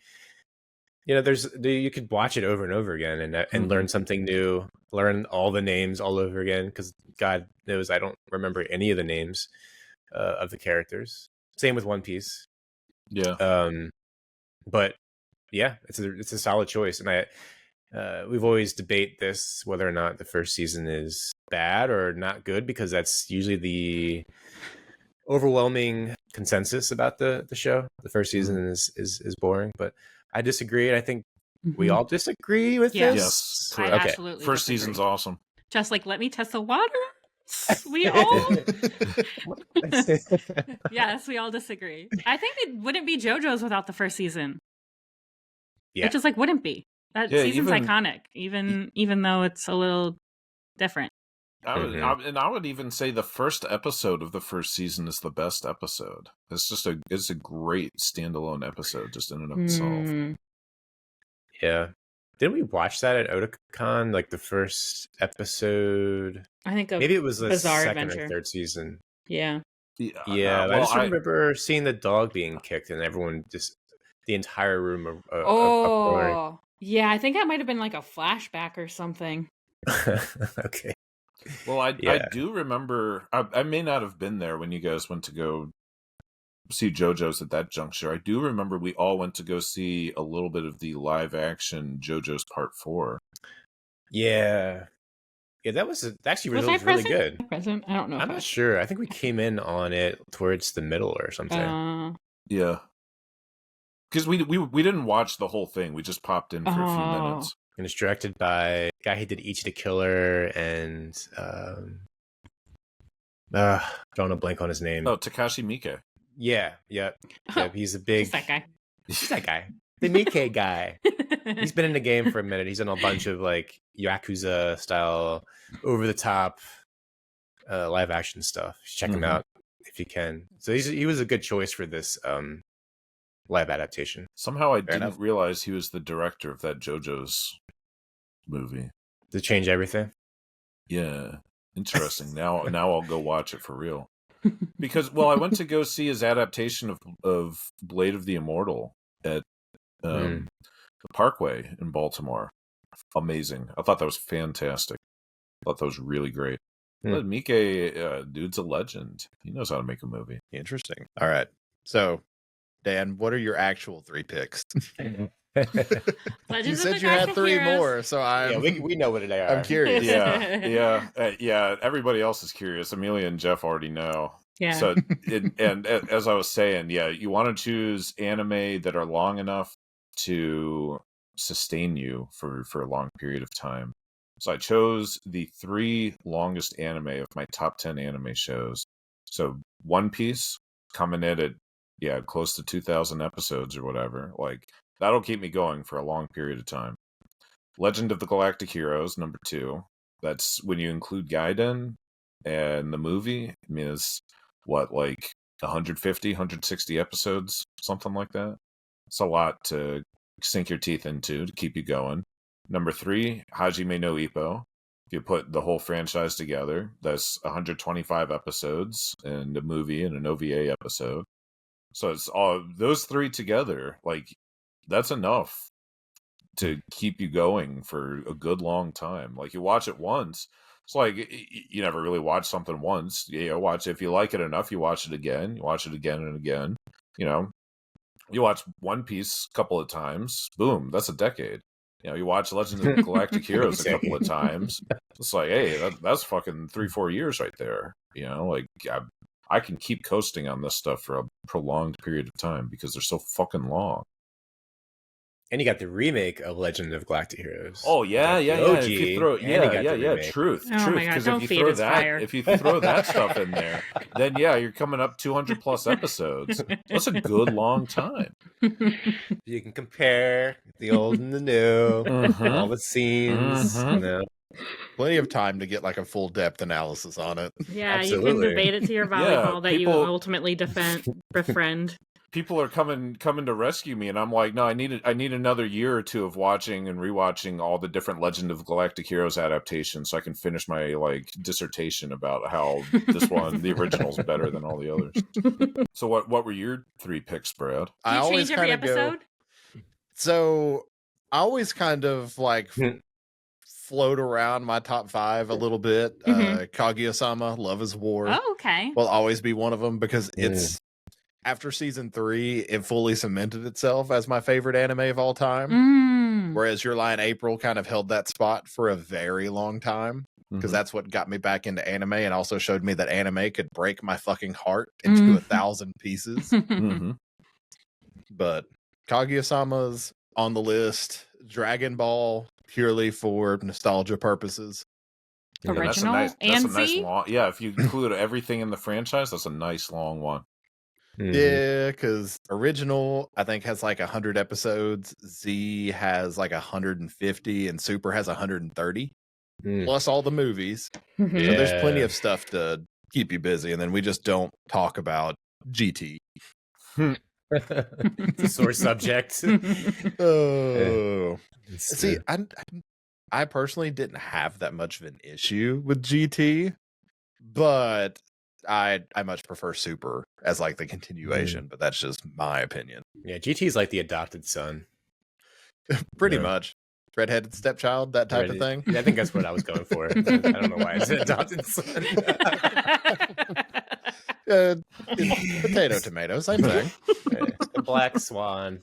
you could watch it over and over again and learn something new, learn all the names all over again. Because God knows I don't remember any of the names of the characters. Same with One Piece. Yeah. But yeah, it's a solid choice, and we've always debate this whether or not the first season is bad or not good, because that's usually the overwhelming consensus about the show. The first season is boring, but I disagree, and I think we all disagree with this. Yes, I correct. absolutely First disagree. season's awesome. Just like, let me test the water. We all yes, we all disagree. I think it wouldn't be JoJo's without the first season. Yeah, it just like wouldn't be. That season's iconic, even though it's a little different. I would even say the first episode of the first season is the best episode. It's a great standalone episode just in and of itself. Yeah. Didn't we watch that at Otakon? Like the first episode? I think maybe it was the Bizarre second Adventure. Or third season. Yeah. I just remember seeing the dog being kicked and everyone just the entire room. Yeah. I think that might have been like a flashback or something. Okay. Well, I do remember. I may not have been there when you guys went to go see JoJo's at that juncture. I do remember we all went to go see a little bit of the live action JoJo's Part 4. Yeah, that was actually really good. Present? I don't know. I'm not sure. I think we came in on it towards the middle or something. Yeah, because we didn't watch the whole thing. We just popped in for a few minutes. And it's directed by a guy who did Ichi the Killer and drawing a blank on his name. Oh, Takashi Miike. Yeah. He's a big. He's that guy. He's that guy. The Miike guy. He's been in the game for a minute. He's done a bunch of like Yakuza style, over the top, live action stuff. Check him out if you can. So he was a good choice for this live adaptation. Somehow I didn't realize he was the director of that JoJo's movie. To change everything. Yeah, interesting. Now I'll go watch it for real. Because I went to go see his adaptation of Blade of the Immortal at the Parkway in Baltimore. Amazing. I thought that was fantastic. I thought that was really great. Miike, dude's a legend. He knows how to make a movie. Interesting. All right. So, Dan, what are your actual 3 picks? You said you had 3 more, so we know what they are. I'm curious. Yeah. Everybody else is curious. Amelia and Jeff already know. Yeah. So, and as I was saying, you want to choose anime that are long enough to sustain you for a long period of time. So I chose the 3 longest anime of my top 10 anime shows. So One Piece coming in at close to 2,000 episodes or whatever. Like, that'll keep me going for a long period of time. Legend of the Galactic Heroes, number 2. That's when you include Gaiden and the movie. I mean, it's like 150, 160 episodes, something like that. It's a lot to sink your teeth into to keep you going. Number 3, Hajime no Ippo. If you put the whole franchise together, that's 125 episodes and a movie and an OVA episode. So it's all those 3 together. Like, that's enough to keep you going for a good long time. Like, you watch it once, it's like you never really watch something once. Watch it. If you like it enough, you watch it again. You watch it again and again. You watch One Piece a couple of times. Boom, that's a decade. You watch Legend of the Galactic Heroes a couple of times. It's like, hey, that's fucking 3-4 years right there. Like, I can keep coasting on this stuff for a prolonged period of time because they're so fucking long. And you got the remake of Legend of Galactic Heroes. Oh yeah. OG, If you throw, Truth. Oh my God, don't feed its fire. If you throw that stuff in there, then you're coming up 200 plus episodes. That's a good long time. You can compare the old and the new, all the scenes. Plenty of time to get like a full depth analysis on it. Yeah, Absolutely. you can debate it to your volleyball that you ultimately befriend. People are coming to rescue me, and I'm like, no, I need another year or two of watching and rewatching all the different Legend of Galactic Heroes adaptations, so I can finish my dissertation about how this one, the original, is better than all the others. So, what were your 3 picks, Brad? Do you change every episode? So I always kind of float around my top 5 a little bit. Kaguya-sama, Love is War. Oh, okay. Will always be one of them because it's. After season 3, it fully cemented itself as my favorite anime of all time. Whereas Your Lie in April kind of held that spot for a very long time because that's what got me back into anime and also showed me that anime could break my fucking heart into 1,000 pieces. But Kaguya-sama's on the list. Dragon Ball, purely for nostalgia purposes. Original that's a nice long. Yeah, if you include everything in the franchise, that's a nice long one. Yeah, because original I think has 100 episodes, Z has 150, and Super has 130 plus all the movies. So there's plenty of stuff to keep you busy, and then we just don't talk about GT. It's a sore subject. Oh, see, I personally didn't have that much of an issue with GT, but I much prefer Super as the continuation, but that's just my opinion. Yeah, GT is like the adopted son. Pretty much. Redheaded stepchild, that type of thing. Yeah, I think that's what I was going for. I don't know why it's an adopted son. Potato, tomato, same thing. The Black Swan.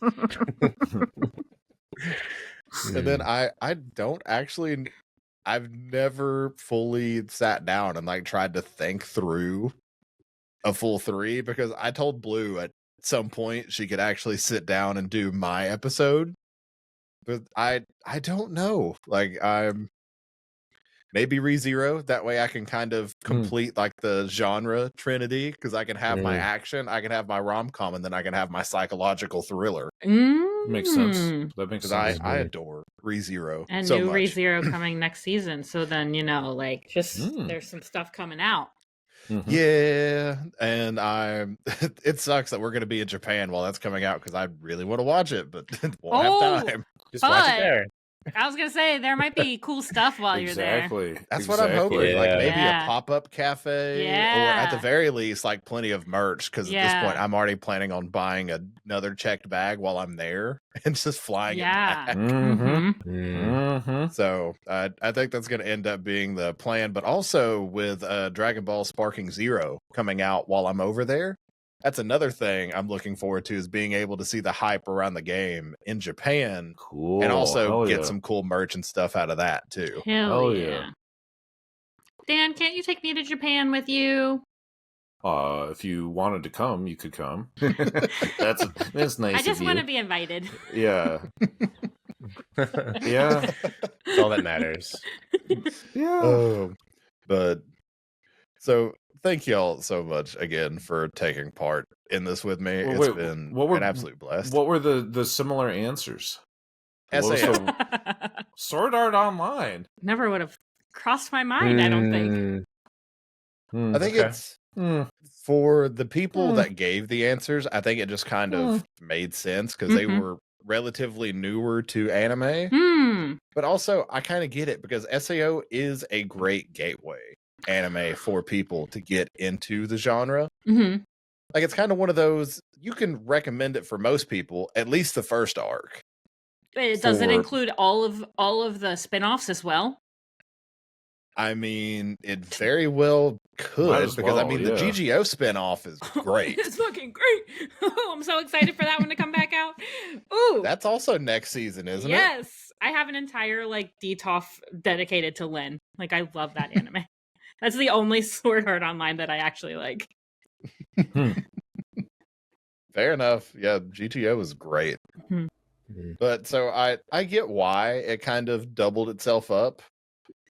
And then I don't actually... I've never fully sat down and tried to think through a full 3 because I told Blue at some point she could actually sit down and do my episode, but I don't know. I'm maybe ReZero. That way I can kind of complete the genre trinity because I can have my action, I can have my rom-com, and then I can have my psychological thriller. Makes sense. That makes sense. I adore ReZero and so new much. ReZero coming next season. So then there's some stuff coming out. Yeah, and it sucks that we're going to be in Japan while that's coming out because I really want to watch it, but won't have time. Just watch it there. I was gonna say there might be cool stuff while you're there. That's what I'm hoping. Maybe a pop-up cafe, or at the Yeah. very least, plenty of merch. Because at this point, I'm already planning on buying another checked bag while I'm there and just flying it back. So I think that's going to end up being the plan. But also with Dragon Ball Sparking Zero coming out while I'm over there. That's another thing I'm looking forward to is being able to see the hype around the game in Japan. Cool. And also get some cool merch and stuff out of that too. Hell yeah. Dan, can't you take me to Japan with you? If you wanted to come, you could come. That's nice. I just want to be invited. Yeah. Yeah. That's all that matters. Yeah. But so thank y'all so much again for taking part in this with me. It's been an absolute blast. What were the similar answers? SAO. Sword Art Online. Never would have crossed my mind, I don't think. I think it's for the people that gave the answers, I think it just kind of made sense because they were relatively newer to anime. But also I kind of get it because SAO is a great gateway anime for people to get into the genre. It's kind of one of those, you can recommend it for most people, at least the first arc. Does it include all of the spin-offs as well? I mean, it very well could because the GGO spinoff is great. It's fucking great. I'm so excited for that one to come back out. Ooh, that's also next season, isn't it? Yes, I have an entire DTOF dedicated to Lin. I love that anime. That's the only Sword Art Online that I actually like. Fair enough. Yeah, GTO is great. But so I get why it kind of doubled itself up,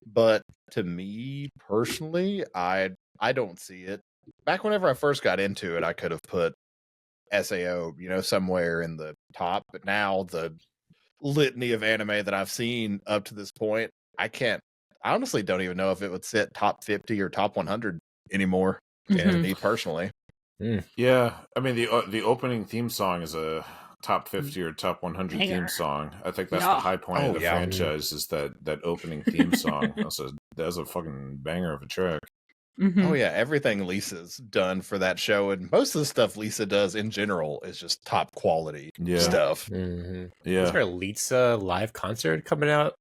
but to me personally, I don't see it. Back whenever I first got into it, I could have put SAO, somewhere in the top, but now the litany of anime that I've seen up to this point, I honestly don't even know if it would sit top 50 or top 100 anymore. To me personally. Yeah, I mean the opening theme song is a top 50 or top 100 theme song. I think that's the high point of the franchise is that opening theme song. That's a fucking banger of a track. Oh yeah, everything Lisa's done for that show, and most of the stuff Lisa does in general is just top quality stuff. Yeah, is there a Lisa live concert coming out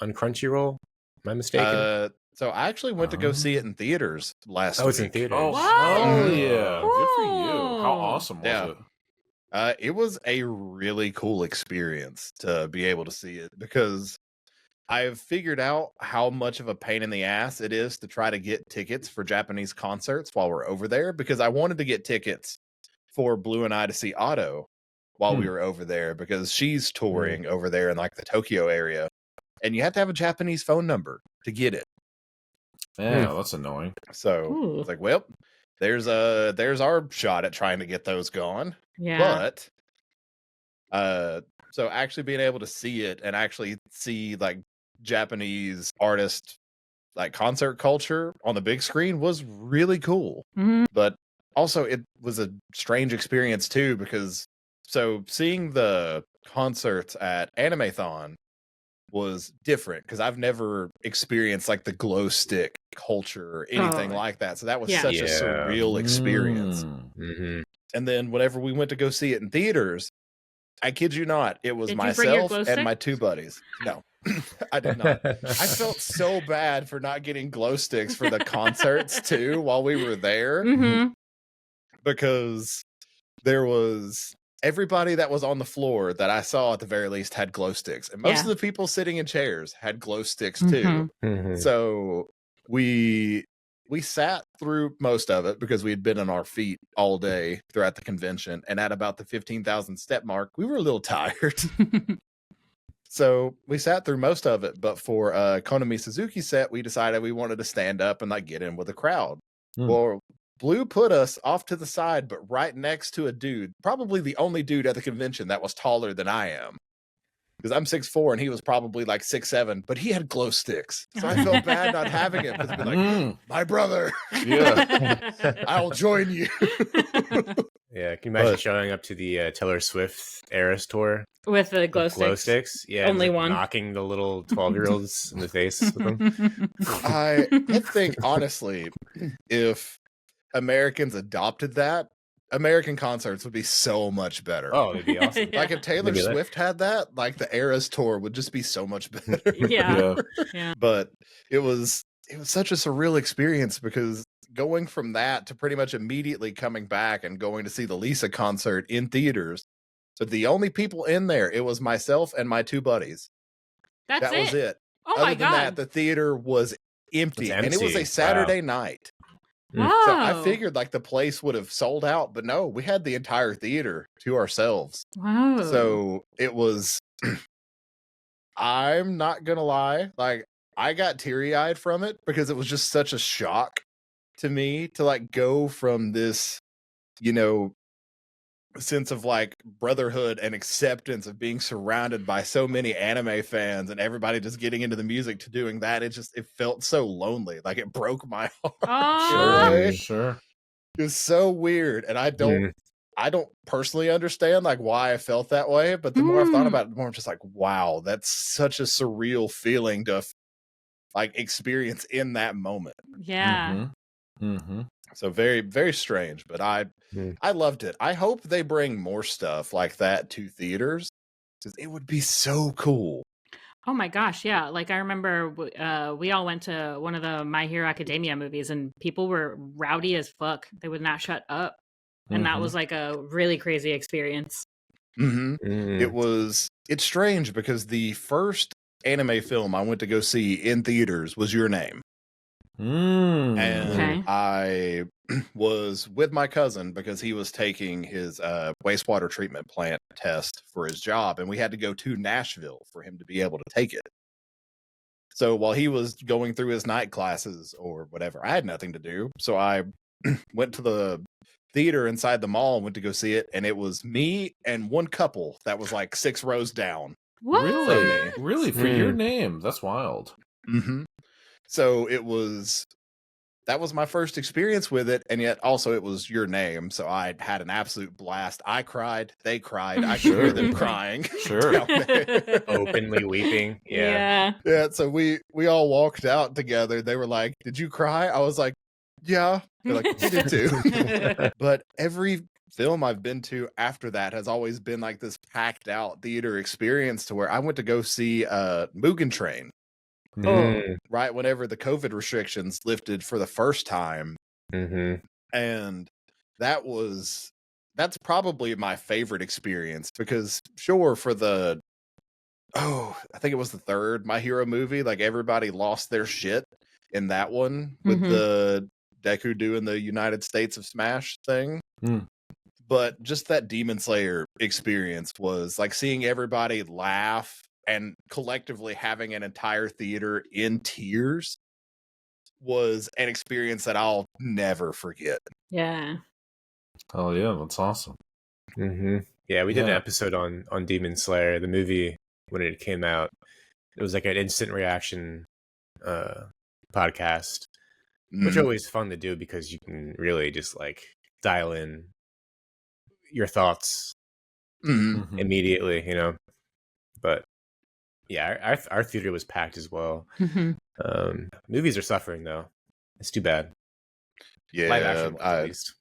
on Crunchyroll? Am I mistaken? So I actually went to go see it in theaters last week. It's in theaters. Oh yeah, good for you. How awesome was it? It was a really cool experience to be able to see it because I've figured out how much of a pain in the ass it is to try to get tickets for Japanese concerts while we're over there, because I wanted to get tickets for Blue and I to see Otto while we were over there, because she's touring over there in like the Tokyo area, and you have to have a Japanese phone number to get it. Yeah, that's annoying. So it's like, well, there's our shot at trying to get those gone. Yeah. But so actually being able to see it and actually see like Japanese artist like concert culture on the big screen was really cool. But also it was a strange experience too, because so seeing the concerts at Animathon was different because I've never experienced like the glow stick culture or anything like that. So that was such a surreal experience. And then whenever we went to go see it in theaters, I kid you not, it was myself and my two buddies. No, I did not. I felt so bad for not getting glow sticks for the concerts too while we were there, because there was everybody that was on the floor that I saw at the very least had glow sticks, and most of the people sitting in chairs had glow sticks too. So we sat through most of it because we had been on our feet all day throughout the convention, and at about the 15,000 step mark, we were a little tired. So we sat through most of it, but for Konami Suzuki's set, we decided we wanted to stand up and like get in with the crowd. Well, Blue put us off to the side, but right next to a dude, probably the only dude at the convention that was taller than I am. Because I'm 6'4" and he was probably like 6'7", but he had glow sticks. So I felt bad not having it. Because like, my brother. Yeah. I'll join you. Yeah, can you imagine showing up to the Taylor Swift Eras tour with the glow sticks? Yeah, only one knocking the little 12-year-olds in the face with them. I think honestly, if Americans adopted that, American concerts would be so much better. Oh, it'd be awesome. Like if Taylor Swift had that, like the Eras tour would just be so much better. Yeah. But it was such a surreal experience, because going from that to pretty much immediately coming back and going to see the Lisa concert in theaters. So the only people in there, it was myself and my two buddies. That was it. Oh Other my than God. that, the theater was empty. And it was a Saturday night. Wow. So I figured like the place would have sold out, but no, we had the entire theater to ourselves. Wow. So it was, I'm not going to lie, like I got teary-eyed from it because it was just such a shock to me to like go from this, sense of like brotherhood and acceptance of being surrounded by so many anime fans and everybody just getting into the music to doing that. It felt so lonely. Like it broke my heart. Sure. It was so weird. And I don't personally understand like why I felt that way, but the more I've thought about it, the more I'm just like, wow, that's such a surreal feeling to like experience in that moment. Yeah. So very, very strange, but I loved it. I hope they bring more stuff like that to theaters, because it would be so cool. Oh my gosh, yeah. Like I remember we all went to one of the My Hero Academia movies, and people were rowdy as fuck. They would not shut up. And that was like a really crazy experience. It's strange because the first anime film I went to go see in theaters was Your Name. And I was with my cousin because he was taking his wastewater treatment plant test for his job, and we had to go to Nashville for him to be able to take it. So while he was going through his night classes or whatever, I had nothing to do. So I went to the theater inside the mall and went to go see it, and it was me and one couple that was like 6 rows down. What? Really? For your name? That's wild. Mm-hmm. So that was my first experience with it, and yet also it was your name, so I had an absolute blast. I cried, they cried, I could hear them crying. Sure. Openly weeping. Yeah. So we all walked out together. They were like, "Did you cry?" I was like, "Yeah." They're like, "You did too." But every film I've been to after that has always been like this packed out theater experience, to where I went to go see Mugen Train. Right whenever the COVID restrictions lifted for the first time. And that's probably my favorite experience, because sure, for I think it was the third My Hero movie, like everybody lost their shit in that one with the Deku doing the United States of Smash thing. But just that Demon Slayer experience was like seeing everybody laugh and collectively having an entire theater in tears was an experience that I'll never forget. Yeah. Oh yeah, that's awesome. Yeah, we did an episode on Demon Slayer, the movie, when it came out. It was like an instant reaction podcast, which is always fun to do because you can really just like dial in your thoughts immediately, you know. But yeah, our theater was packed as well. Movies are suffering though. It's too bad. Yeah, live action ones, at least.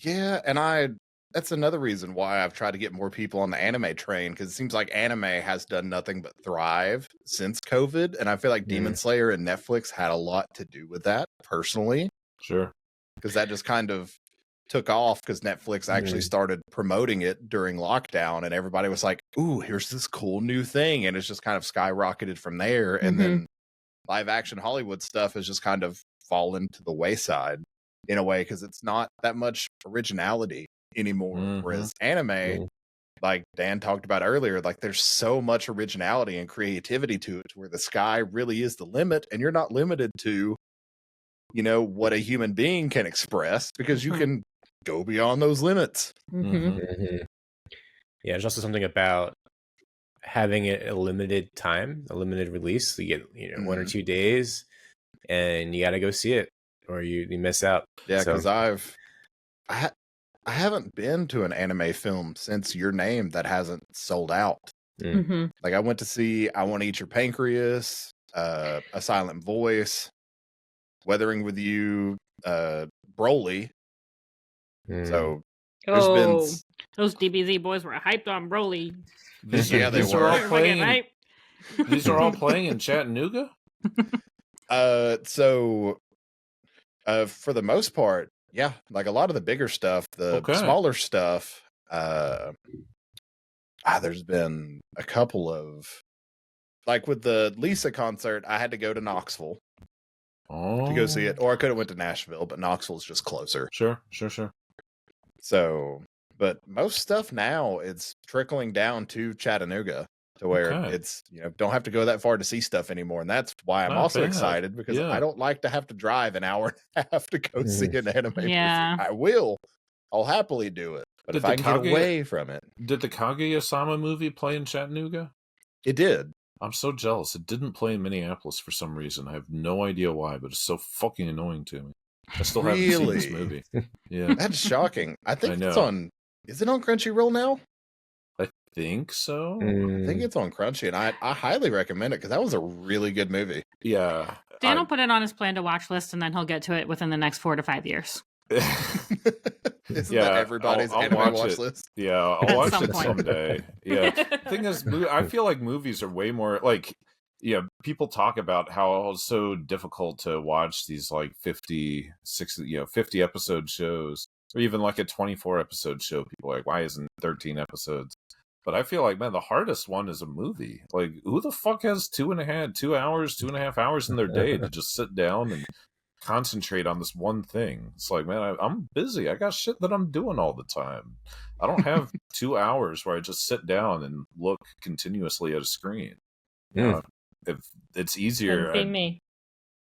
Yeah, and that's another reason why I've tried to get more people on the anime train, because it seems like anime has done nothing but thrive since COVID, and I feel like Demon Slayer and Netflix had a lot to do with that personally. Sure, because that just kind of took off because Netflix actually started promoting it during lockdown, and everybody was like, "Ooh, here's this cool new thing," and it's just kind of skyrocketed from there. And then live action Hollywood stuff has just kind of fallen to the wayside in a way, because it's not that much originality anymore. Whereas anime, like Dan talked about earlier, like there's so much originality and creativity to it, where the sky really is the limit, and you're not limited to, you know, what a human being can express, because you can go beyond those limits. Yeah, there's also something about having a limited time, a limited release. You get 1 or 2 days, and you got to go see it, or you miss out. Yeah, because I haven't been to an anime film since Your Name that hasn't sold out. Like I went to see I Want to Eat Your Pancreas, A Silent Voice, Weathering with You, Broly. So there's been those DBZ boys were hyped on Broly. Yeah, they these were. Are all playing, these are all playing in Chattanooga? So for the most part, yeah, like a lot of the bigger stuff, the smaller stuff, there's been a couple of, like with the Lisa concert, I had to go to Knoxville to go see it, or I could have went to Nashville, but Knoxville's just closer. Sure. So, but most stuff now, it's trickling down to Chattanooga, to where it's, you know, don't have to go that far to see stuff anymore. And that's why I'm also excited, because I don't like to have to drive an hour and a half to go see an anime movie. I'll happily do it. But if I can get away from it. Did the Kaguya-sama movie play in Chattanooga? It did. I'm so jealous. It didn't play in Minneapolis for some reason. I have no idea why, but it's so fucking annoying to me. I still haven't seen this movie. Yeah, that's shocking. I think it's on. Is it on Crunchyroll now? I think so. I think it's on Crunchy, and I highly recommend it, because that was a really good movie. Yeah, Dan will put it on his plan to watch list, and then he'll get to it within the next 4 to 5 years. Isn't that everybody's anime watch list? Yeah, I'll watch it someday. Yeah, the thing is, I feel like movies are way more like. Yeah, people talk about how it's so difficult to watch these like 50, 60, 50 episode shows, or even like a 24 episode show. People are like, why isn't 13 episodes? But I feel like, man, the hardest one is a movie. Like, who the fuck has 2.5 hours in their day to just sit down and concentrate on this one thing. It's like, man, I'm busy. I got shit that I'm doing all the time. I don't have 2 hours where I just sit down and look continuously at a screen. If it's easier, me.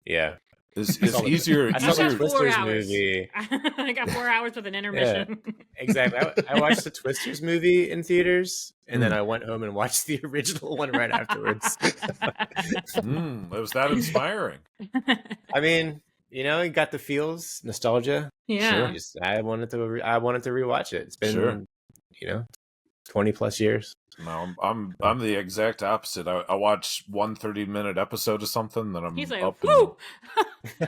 Yeah. It's easier. I saw the Twisters movie. I got 4 hours with an intermission. Yeah, exactly. I watched the Twisters movie in theaters, and then I went home and watched the original one right afterwards. It was that inspiring. I mean, you know, it got the feels, nostalgia. Yeah. Sure. I wanted to rewatch it. It's been, 20 plus years. No, I'm the exact opposite. I watch 1 30-minute episode of something, then I'm like, up whoo!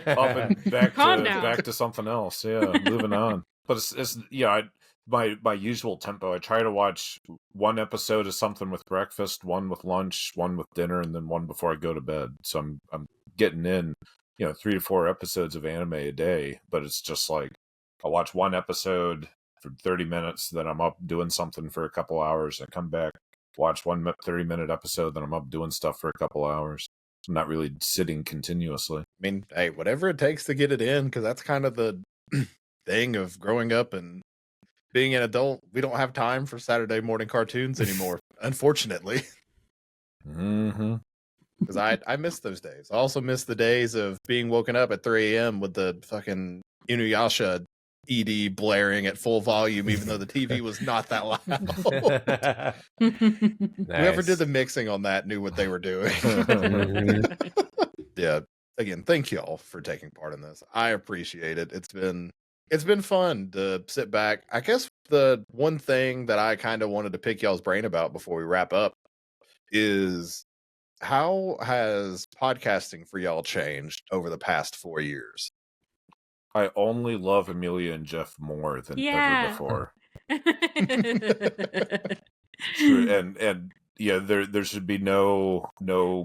Up and back back to something else. Yeah, moving on. But it's my usual tempo. I try to watch 1 episode of something with breakfast, 1 with lunch, 1 with dinner, and then 1 before I go to bed. So I'm getting in 3 to 4 episodes of anime a day. But it's just like I watch 1 episode for 30 minutes, then I'm up doing something for a couple hours. I come back, watch 1 30-minute episode, then I'm up doing stuff for a couple hours. I'm not really sitting continuously. I mean, hey, whatever it takes to get it in, because that's kind of the thing of growing up and being an adult. We don't have time for Saturday morning cartoons anymore, unfortunately. Because I miss those days. I also miss the days of being woken up at 3 a.m. with the fucking Inuyasha ED blaring at full volume, even though the TV was not that loud. Nice. Whoever did the mixing on that knew what they were doing. Yeah. Again, thank y'all for taking part in this. I appreciate it. It's been fun to sit back. I guess the one thing that I kind of wanted to pick y'all's brain about before we wrap up is how has podcasting for y'all changed over the past 4 years? I only love Amelia and Jeff more than ever before. And yeah, there should be no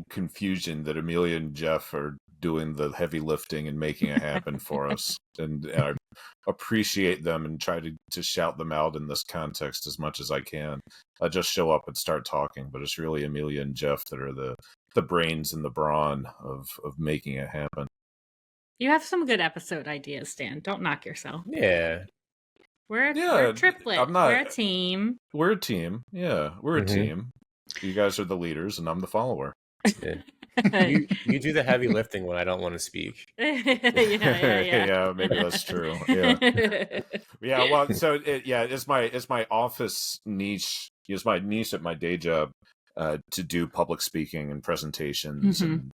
confusion that Amelia and Jeff are doing the heavy lifting and making it happen for us. And I appreciate them and try to shout them out in this context as much as I can. I just show up and start talking, but it's really Amelia and Jeff that are the brains and the brawn of making it happen. You have some good episode ideas, Stan. Don't knock yourself. Yeah. We're a triplet. We're a team. We're a team. Yeah, we're a team. You guys are the leaders, and I'm the follower. Yeah. you do the heavy lifting when I don't want to speak. Yeah, maybe that's true. Yeah, yeah. Well, so it's my office niche. It's my niche at my day job to do public speaking and presentations and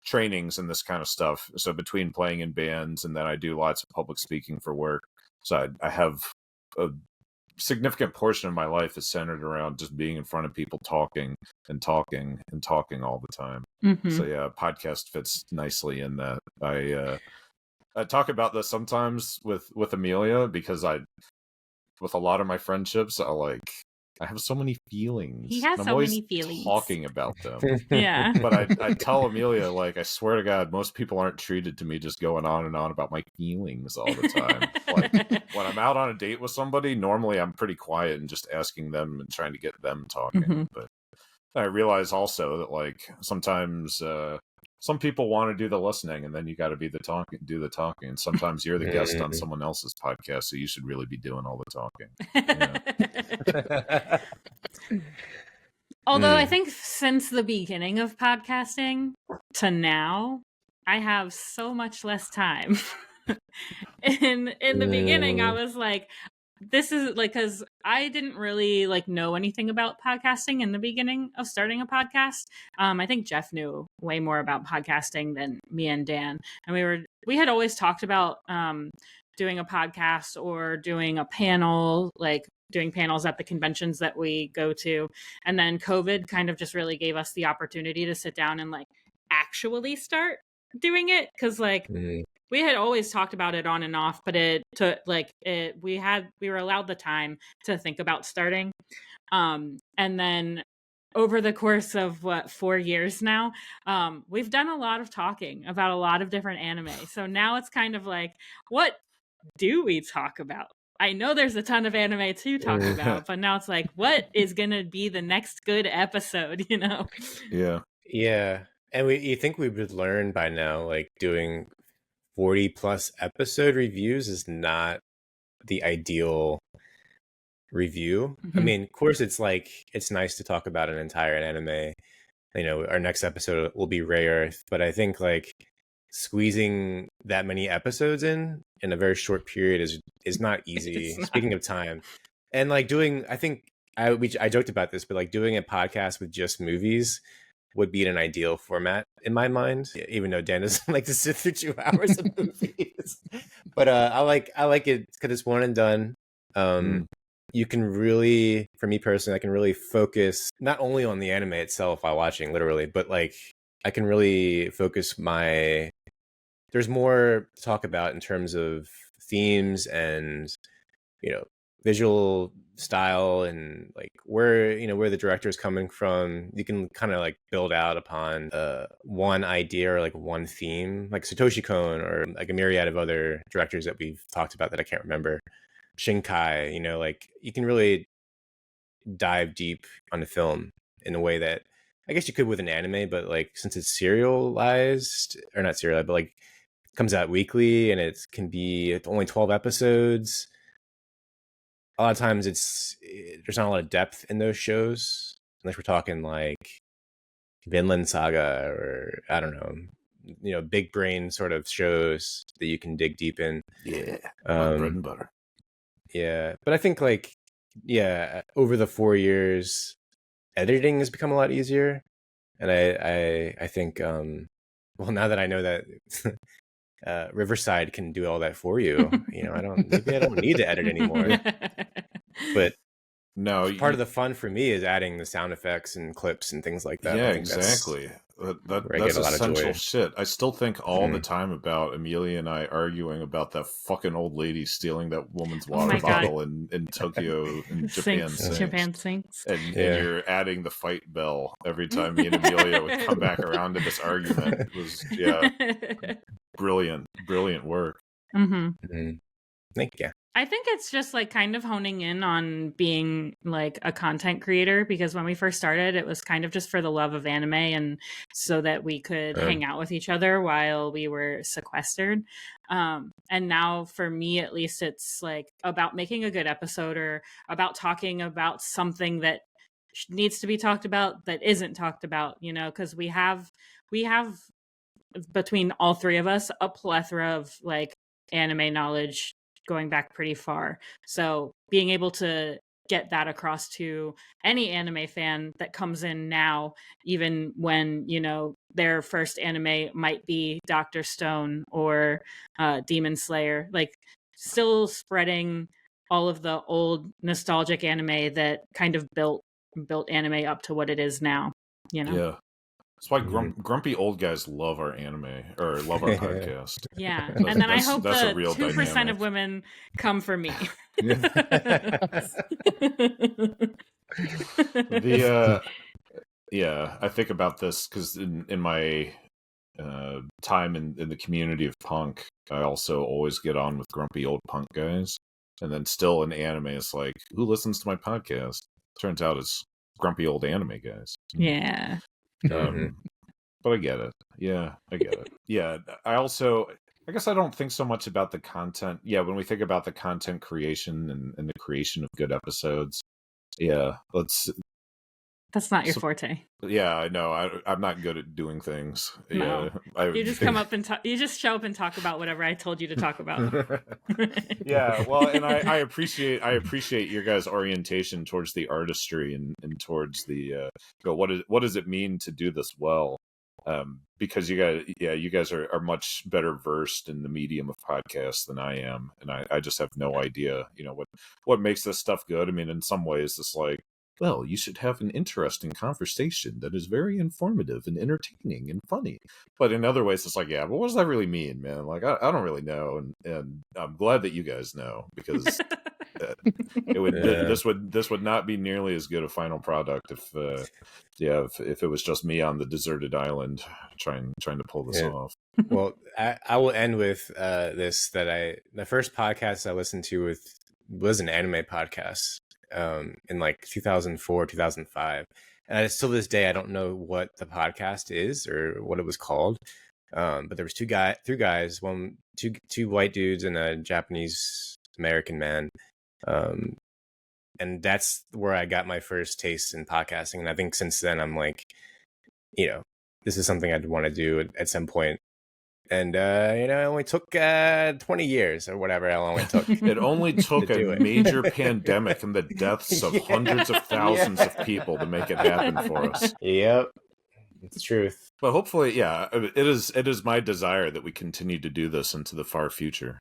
trainings and this kind of stuff. So between playing in bands and then I do lots of public speaking for work. So I have a significant portion of my life is centered around just being in front of people talking and talking and talking all the time. So yeah, podcast fits nicely in that. I talk about this sometimes with Amelia because with a lot of my friendships, I have so many feelings. He has so many feelings. Talking about them. Yeah. But I tell Amelia, I swear to God, most people aren't treated to me just going on and on about my feelings all the time. When I'm out on a date with somebody, normally I'm pretty quiet and just asking them and trying to get them talking. But I realize also that sometimes some people want to do the listening and then you got to do the talking. And sometimes you're the guest on someone else's podcast, so you should really be doing all the talking. Yeah. Although I think since the beginning of podcasting to now, I have so much less time. In the beginning, I was like, this is because I didn't really know anything about podcasting in the beginning of starting a podcast. I think Jeff knew way more about podcasting than me and Dan. And we had always talked about doing a podcast or doing a panel, doing panels at the conventions that we go to. And then COVID kind of just really gave us the opportunity to sit down and actually start doing it. Cause we had always talked about it on and off, but it took we were allowed the time to think about starting. And then over the course of 4 years now, we've done a lot of talking about a lot of different anime. So now it's kind of what do we talk about? I know there's a ton of anime to talk about, but now it's what is going to be the next good episode, Yeah. Yeah. And you think we would learn by now, doing 40 plus episode reviews is not the ideal review. I mean, of course, it's nice to talk about an entire anime. You know, our next episode will be Ray Earth, but I think like squeezing that many episodes in a very short period is not easy. Speaking of time, and like doing, I think I joked about this, but like doing a podcast with just movies would be an ideal format in my mind. Even though Dan doesn't like to sit through 2 hours of movies, but I like it because it's one and done. You can really, for me personally, I can really focus not only on the anime itself while watching, literally, but like I can really focus there's more to talk about in terms of themes and, you know, visual style and like where the director is coming from. You can kind of like build out upon one idea or like one theme, like Satoshi Kon or like a myriad of other directors that we've talked about that I can't remember. Shinkai, you know, like you can really dive deep on the film in a way that I guess you could with an anime, but like since it's serialized or not serialized, but like comes out weekly and it's only 12 episodes. A lot of times there's not a lot of depth in those shows unless we're talking like Vinland Saga or I don't know, you know, big brain sort of shows that you can dig deep in. Yeah, bread and butter. Yeah, but I think like, over the 4 years, editing has become a lot easier, and I think well, now that I know that Riverside can do all that for you, you know, I don't need to edit anymore. But no, part of the fun for me is adding the sound effects and clips and things like that. Yeah, exactly. That's essential shit. I still think all the time about Amelia and I arguing about that fucking old lady stealing that woman's water bottle in Tokyo in Japan sinks. And you're adding the fight bell every time me and Amelia would come back around to this argument. It was brilliant work. Thank you. I think it's just like kind of honing in on being like a content creator, because when we first started, it was kind of just for the love of anime and so that we could hang out with each other while we were sequestered. And now for me, at least, it's like about making a good episode or about talking about something that needs to be talked about that isn't talked about, you know, because we have between all three of us a plethora of like anime knowledge going back pretty far. So being able to get that across to any anime fan that comes in now, even when, you know, their first anime might be Dr. Stone or Demon Slayer, like still spreading all of the old nostalgic anime that kind of built anime up to what it is now, you know? Yeah. That's why grumpy old guys love our anime or love our podcast. Yeah, and then I hope the 2% of women come for me. I think about this because in my time in the community of punk, I also always get on with grumpy old punk guys, and then still in anime, it's like, who listens to my podcast? Turns out it's grumpy old anime guys. Yeah. But I get it. Yeah, I get it. Yeah, I guess I don't think so much about the content. Yeah, when we think about the content creation and the creation of good episodes, that's not your forte. Yeah, I know. I'm not good at doing things. No. Yeah, you just come up and you just show up and talk about whatever I told you to talk about. Yeah, well, and I appreciate your guys' orientation towards the artistry and towards the what does it mean to do this well? Because you guys are much better versed in the medium of podcasts than I am, and I just have no idea, you know, what makes this stuff good. I mean, in some ways, it's like, well, you should have an interesting conversation that is very informative and entertaining and funny. But in other ways, it's like, yeah, but what does that really mean, man? Like, I don't really know, and I'm glad that you guys know, because this would not be nearly as good a final product if it was just me on the deserted island trying to pull this off. Well, I will end with this, that the first podcast I listened to was an anime podcast in like 2004, 2005. And still this day, I don't know what the podcast is or what it was called. But there was three guys, two white dudes and a Japanese American man. And that's where I got my first taste in podcasting. And I think since then I'm like, this is something I'd want to do at some point. And, it only took 20 years or whatever it only took. It only took a major pandemic and the deaths of hundreds of thousands of people to make it happen for us. Yep. It's the truth. But hopefully, yeah, it is my desire that we continue to do this into the far future.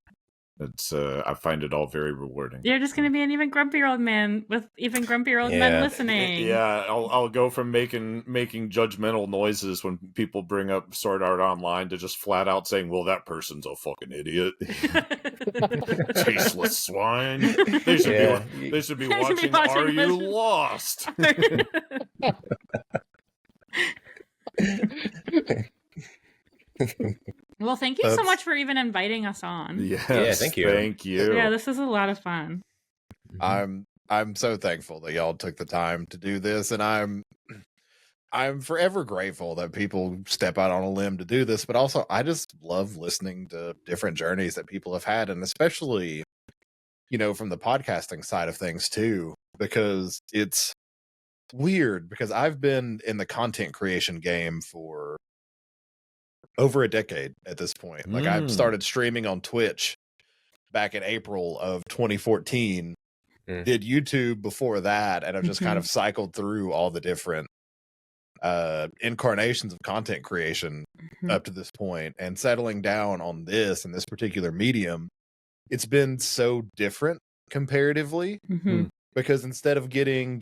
It's I find it all very rewarding. You're just going to be an even grumpier old man with even grumpier old men listening. Yeah, I'll go from making judgmental noises when people bring up Sword Art Online to just flat out saying, "Well, that person's a fucking idiot, tasteless swine." They should be watching Are You Lost? Well, thank you so much for even inviting us on. Yes, yeah, thank you. Thank you. Yeah, this is a lot of fun. I'm so thankful that y'all took the time to do this, and I'm forever grateful that people step out on a limb to do this, but also I just love listening to different journeys that people have had, and especially, from the podcasting side of things too, because it's weird because I've been in the content creation game for over a decade at this point. Like I started streaming on Twitch back in April of 2014, did YouTube before that, and I've just kind of cycled through all the different incarnations of content creation up to this point, and settling down on this and this particular medium, it's been so different comparatively. Because instead of getting,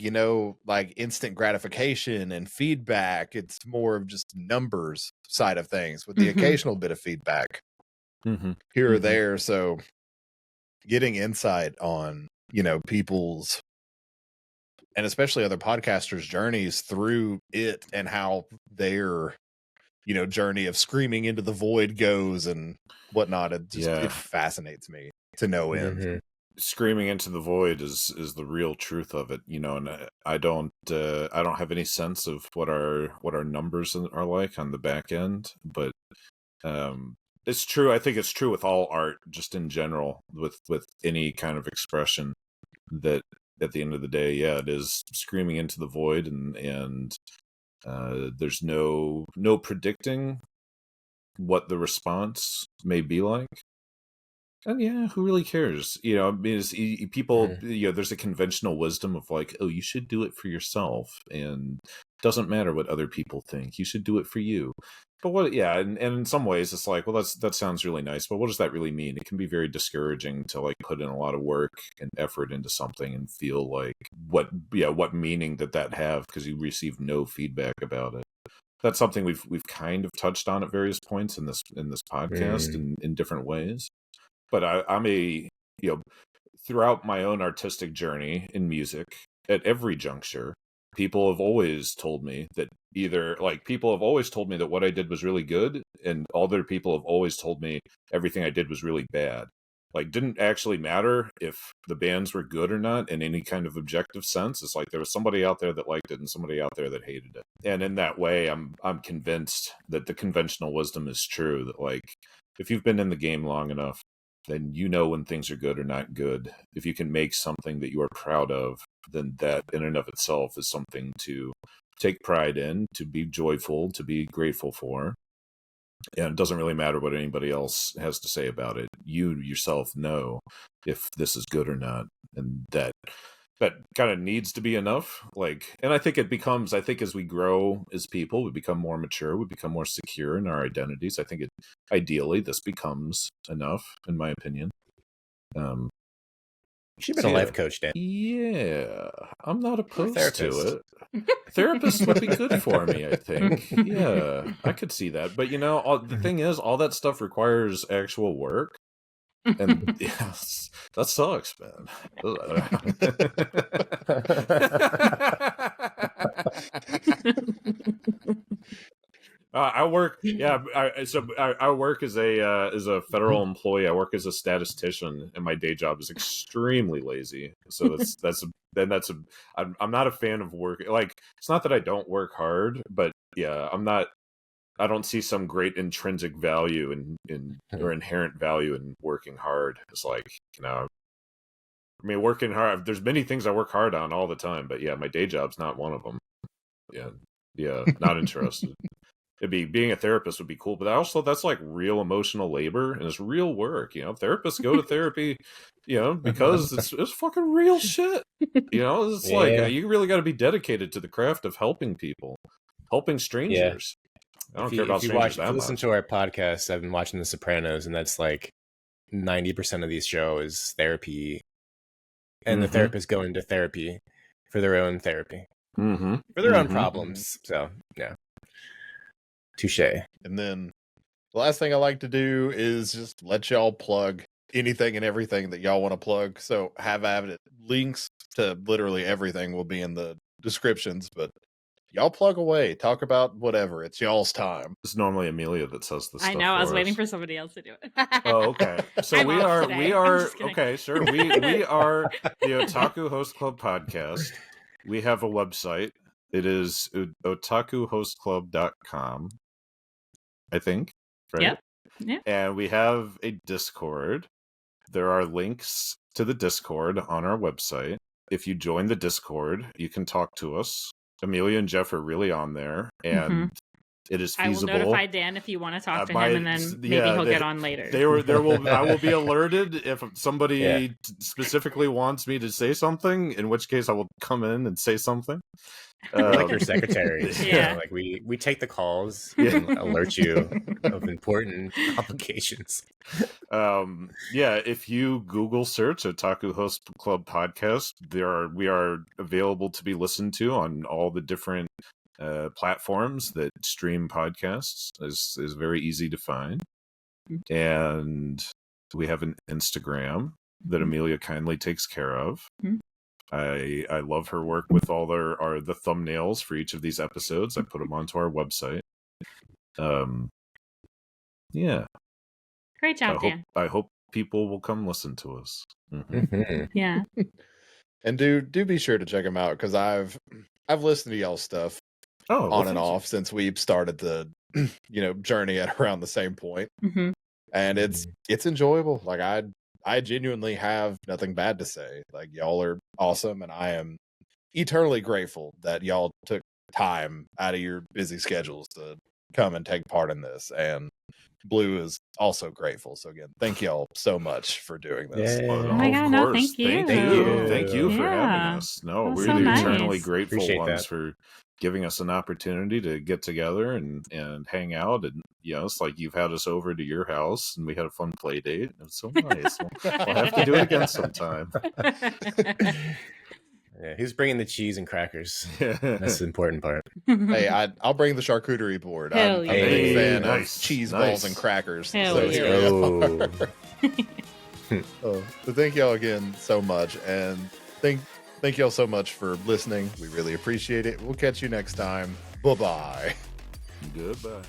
like instant gratification and feedback, it's more of just numbers side of things with the occasional bit of feedback here or there. So getting insight on, people's, and especially other podcasters' journeys through it and how their, journey of screaming into the void goes and whatnot. It fascinates me to no end. Screaming into the void is the real truth of it, and I don't have any sense of what our numbers are like on the back end, but it's true. I think it's true with all art, just in general, with any kind of expression, that at the end of the day, it is screaming into the void, and there's no predicting what the response may be like. And who really cares? People, there's a conventional wisdom of like, oh, you should do it for yourself, and it doesn't matter what other people think. You should do it for you. But and in some ways it's like, well, that sounds really nice, but what does that really mean? It can be very discouraging to like put in a lot of work and effort into something and feel like what meaning did that have because you receive no feedback about it. That's something we've kind of touched on at various points in this podcast in different ways. But I'm throughout my own artistic journey in music, at every juncture, people have always told me that what I did was really good, and other people have always told me everything I did was really bad. Like, didn't actually matter if the bands were good or not in any kind of objective sense. It's like there was somebody out there that liked it and somebody out there that hated it. And in that way, I'm convinced that the conventional wisdom is true, that like, if you've been in the game long enough, then when things are good or not good. If you can make something that you are proud of, then that in and of itself is something to take pride in, to be joyful, to be grateful for. And it doesn't really matter what anybody else has to say about it. You yourself know if this is good or not. And that kind of needs to be enough. And I think as we grow as people, we become more mature, we become more secure in our identities. I think ideally this becomes enough, in my opinion. You should be a life coach, Dan. Yeah, I'm not opposed to it. Therapist would be good for me, I think. Yeah, I could see that. But the thing is, all that stuff requires actual work. And yes, that sucks, man. I work. Yeah, I work as a federal employee. I work as a statistician, and my day job is extremely lazy. So I'm not a fan of work. Like, it's not that I don't work hard, but yeah, I'm not I don't see some great intrinsic value in or inherent value in working hard. It's like, I mean, working hard, there's many things I work hard on all the time, but yeah, my day job's not one of them. Yeah, not interested. Being a therapist would be cool, but also that's like real emotional labor and it's real work. Therapists go to therapy, because it's fucking real shit. It's like you really got to be dedicated to the craft of helping people, helping strangers. I don't care about strangers that much. If you listen to our podcast, I've been watching The Sopranos, and that's like 90% of these shows is therapy, and the therapists go into therapy for their own therapy, for their own problems. So yeah. Touche. And then the last thing I like to do is just let y'all plug anything and everything that y'all want to plug. So have added links to literally everything will be in the descriptions, but y'all plug away. Talk about whatever. It's y'all's time. It's normally Amelia that says this. I know. I was waiting for somebody else to do it. Oh, okay. So we are okay. Sure. We are the Otaku Host Club Podcast. We have a website. It is otakuhostclub.com. I think, right? Yep. Yeah. And we have a Discord. There are links to the Discord on our website. If you join the Discord, you can talk to us. Amelia and Jeff are really on there, and it is feasible. I will notify Dan if you want to talk to him, and then maybe he'll get on later. I will be alerted if somebody specifically wants me to say something, in which case I will come in and say something. Like your secretary. Like we take the calls and alert you of important complications. If you Google search Otaku Host Club Podcast, we are available to be listened to on all the different platforms that stream podcasts. Is very easy to find. And we have an Instagram that Amelia kindly takes care of. I love her work with all the thumbnails for each of these episodes. I put them onto our website. Great job, Dan. I hope people will come listen to us. Yeah. And do be sure to check them out, because I've listened to y'all's stuff on and off since we started the journey at around the same point. And it's enjoyable. Like I genuinely have nothing bad to say. Like, y'all are awesome, and I am eternally grateful that y'all took time out of your busy schedules to come and take part in this. And Blue is also grateful. So again, thank y'all so much for doing this. Oh my God, no, thank you. Thank you for having us. No, we're so eternally grateful Appreciate ones that. for giving us an opportunity to get together and hang out. And it's like you've had us over to your house and we had a fun play date. It's so nice. We'll have to do it again sometime. Yeah, he's bringing the cheese and crackers. That's the important part. Hey, I'll bring the charcuterie board. I'm a big fan of cheese balls and crackers. Hell So thank y'all again so much, and thank y'all so much for listening. We really appreciate it. We'll catch you next time. Bye-bye. Goodbye.